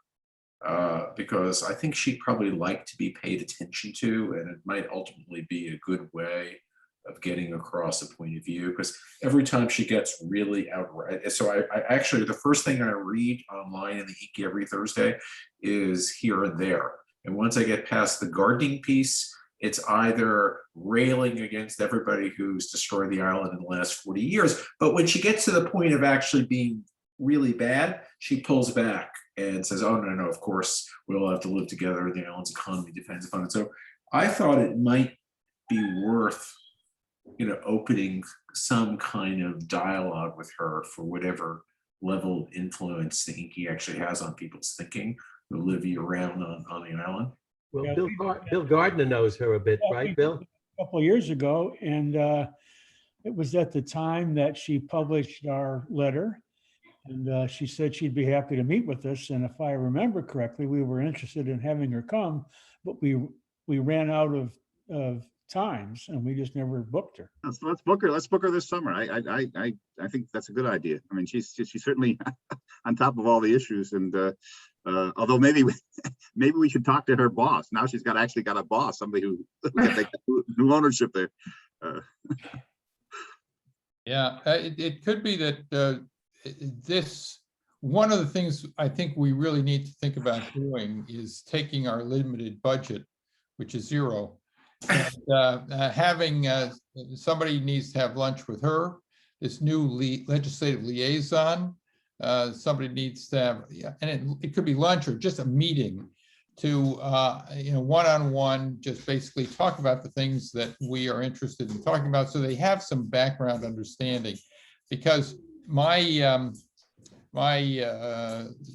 Because I think she'd probably like to be paid attention to, and it might ultimately be a good way of getting across a point of view, because every time she gets really outright. So I actually, the first thing I read online in the Inky every Thursday is Here and There. And once I get past the gardening piece, it's either railing against everybody who's destroyed the island in the last 40 years. But when she gets to the point of actually being really bad, she pulls back and says, oh, no, of course, we all have to live together. The island's economy depends upon it. So I thought it might be worth, opening some kind of dialogue with her for whatever level of influence the Inky actually has on people's thinking who live year round on the island. Well, Yeah, Bill Gardner knows her a bit, Yeah, right, Bill? A couple of years ago, and it was at the time that she published our letter, and she said she'd be happy to meet with us. And if I remember correctly, we were interested in having her come, but we ran out of times, and we just never booked her. Let's book her. Let's book her this summer. I think that's a good idea. I mean, she's certainly on top of all the issues, and although maybe we should talk to her boss. Now she's actually got a boss, somebody who can take new ownership there. Yeah, it could be that one of the things I think we really need to think about doing is taking our limited budget, which is zero, and having somebody needs to have lunch with her, this new legislative liaison. Somebody needs to have, and it could be lunch or just a meeting to, one-on-one, just basically talk about the things that we are interested in talking about, so they have some background understanding. Because my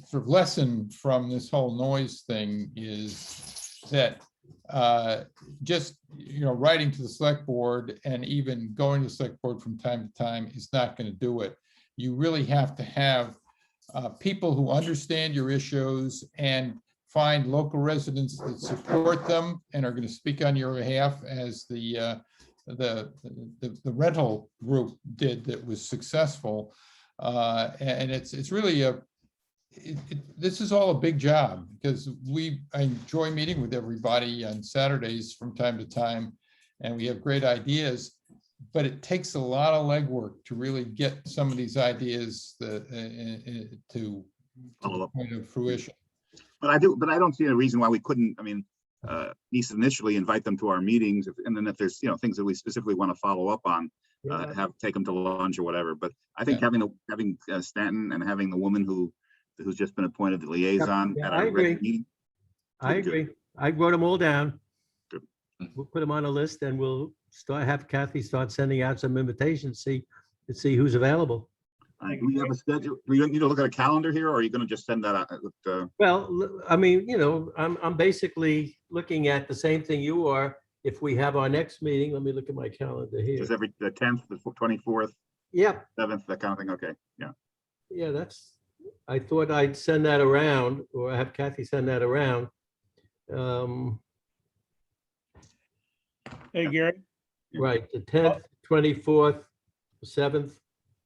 sort of lesson from this whole noise thing is that just writing to the select board and even going to the select board from time to time is not going to do it. You really have to have people who understand your issues and find local residents that support them and are going to speak on your behalf, as the rental group did that was successful. And it's really this is all a big job, because I enjoy meeting with everybody on Saturdays from time to time, and we have great ideas, but it takes a lot of legwork to really get some of these ideas to the point of fruition. But I don't see a reason why we couldn't. I mean, at least initially invite them to our meetings, and then if there's things that we specifically want to follow up on, take them to lunch or whatever. But I think having Stanton and having the woman who's just been appointed the liaison at our regular meeting. I agree. I wrote them all down. Good. We'll put them on a list, and we'll have Kathy start sending out some invitations, see who's available. Do we have a schedule? We need to look at a calendar here, or are you going to just send that out? Well, I mean, I'm basically looking at the same thing you are. If we have our next meeting, let me look at my calendar here. Just the 10th, the 24th, Yeah, 7th, that kind of thing. Okay, yeah. yeah, I thought I'd send that around, or have Kathy send that around. Hey, Gary. Right, the 10th, 24th, 7th,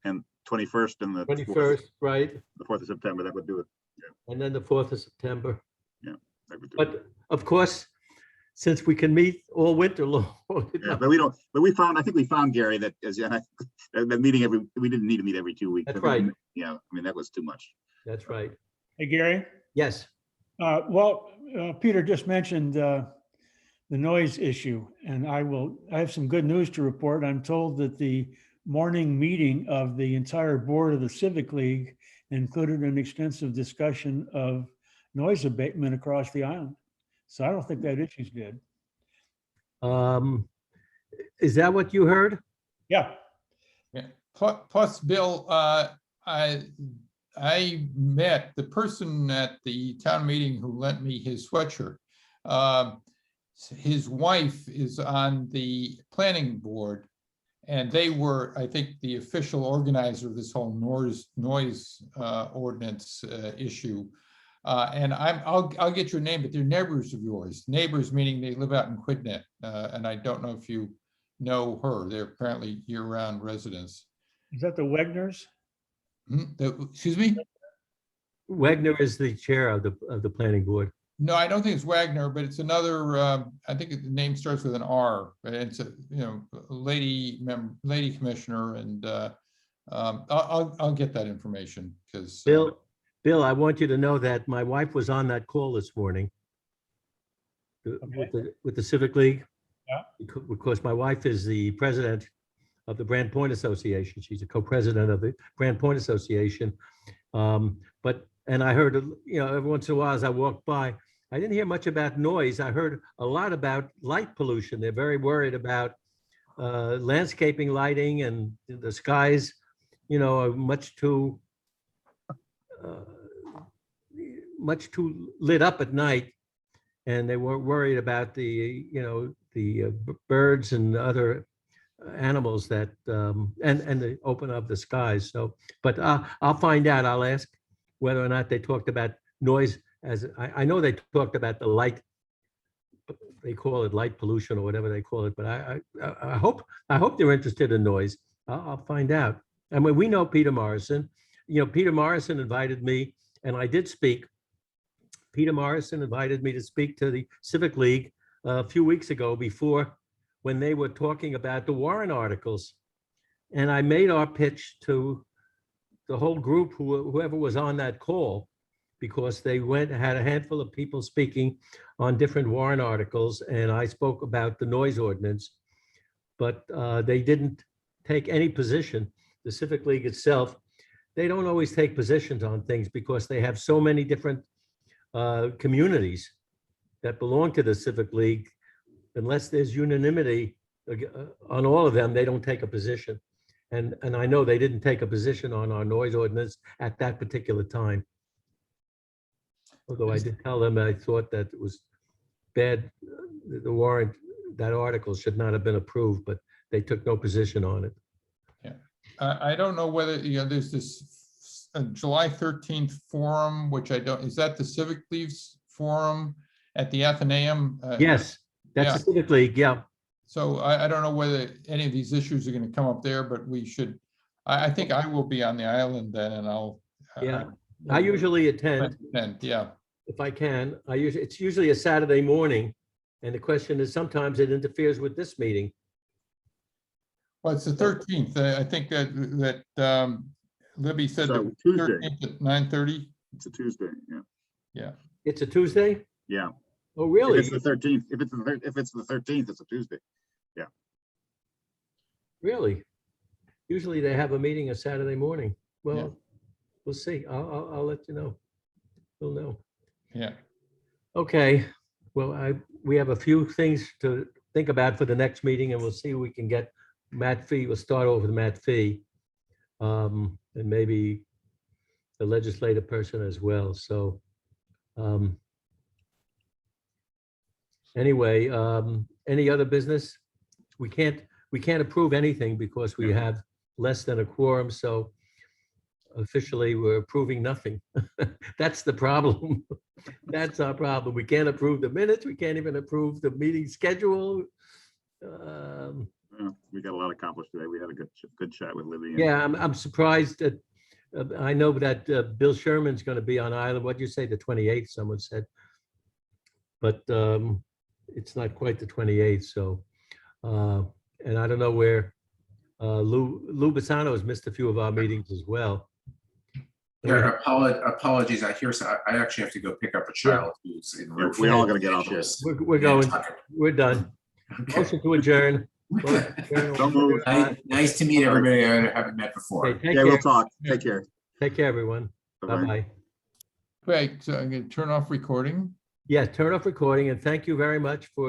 And 21st and the 21st, right? The 4th of September, that would do it. And then the 4th of September. That would do it. But of course, since we can meet all winter long. Yeah, but we don't. But I think we found, Gary, that the meeting we didn't need to meet every 2 weeks. That's right. Yeah, I mean, that was too much. That's right. Hey, Gary. Yes. Peter just mentioned the noise issue, and I have some good news to report. I'm told that the morning meeting of the entire board of the Civic League included an extensive discussion of noise abatement across the island. So I don't think that issue's dead. Is that what you heard? Yeah. Plus, Bill, I met the person at the town meeting who lent me his sweatshirt. His wife is on the planning board, And they were, I think, the official organizer of this whole noise ordinance issue. And I'll get your name, but they're neighbors of yours. Neighbors meaning they live out in Quidnet. And I don't know if you know her. They're apparently year-round residents. Is that the Wegners? Excuse me? Wagner is the chair of the planning board. No, I don't think it's Wagner, but it's another, I think the name starts with an R, but it's a, lady commissioner, and I'll get that information because. Bill, I want you to know that my wife was on that call this morning with the Civic League. Yeah. Because my wife is the president of the Brand Point Association. She's a co-president of the Brand Point Association. And I heard, every once in a while as I walked by, I didn't hear much about noise. I heard a lot about light pollution. They're very worried about landscaping lighting, and the skies, are much too lit up at night. And they were worried about the birds and other animals that, and the open of the skies. So, but I'll find out. I'll ask whether or not they talked about noise. As I know they talked about the light, they call it light pollution or whatever they call it, but I hope they're interested in noise. I'll find out. I mean, we know Peter Morrison. Peter Morrison invited me, and I did speak. Peter Morrison invited me to speak to the Civic League a few weeks ago, before when they were talking about the Warren articles. And I made our pitch to the whole group, whoever was on that call, because they had a handful of people speaking on different Warren articles, and I spoke about the noise ordinance, but they didn't take any position. The Civic League itself, they don't always take positions on things because they have so many different communities that belong to the Civic League. Unless there's unanimity on all of them, they don't take a position. And I know they didn't take a position on our noise ordinance at that particular time. Although I did tell them I thought that it was bad, the warrant, that article should not have been approved, but they took no position on it. Yeah, I don't know whether, there's this July 13th forum, which is that the Civic League's forum at the Athenaeum? Yes, that's the Civic League, yeah. So I don't know whether any of these issues are going to come up there, but we should, I think I will be on the island then, and I'll. Yeah, I usually attend. Yeah. If I can. It's usually a Saturday morning, and the question is, sometimes it interferes with this meeting. Well, it's the 13th. I think that Libby said So the Tuesday. 13th at 9:30. It's a Tuesday, yeah. Yeah. It's a Tuesday? Yeah. Oh, really? If it's the 13th, if it's the 13th, it's a Tuesday. Really? Usually they have a meeting a Saturday morning. Well, Yeah. we'll see. I'll let you know. We'll know. Yeah. Okay. Well, we have a few things to think about for the next meeting, and we'll see if we can get Matt Fee. We'll start over with Matt Fee. And maybe the legislative person as well. So anyway, any other business? We can't approve anything because we have less than a quorum. So officially we're approving nothing. That's the problem. That's our problem. We can't approve the minutes. We can't even approve the meeting schedule. We got a lot accomplished today. We had a good chat with Libby. Yeah, I'm surprised that I know that Bill Sherman's going to be on island. What'd you say, the 28th? Someone said, but it's not quite the 28th. So, and I don't know where Lou Bassano has missed a few of our meetings as well. Yeah, apologies. I actually have to go pick up a child who's in. Yeah, we all got to get off here. We're going. We're done. Okay. Motion to adjourn. Don't move. Nice to meet everybody I haven't met before. Okay, take Yeah, we'll care. talk. Take care. Take care, everyone. Bye-bye. Bye-bye. Right. So I'm going to turn off recording. Yeah, turn off recording, and thank you very much for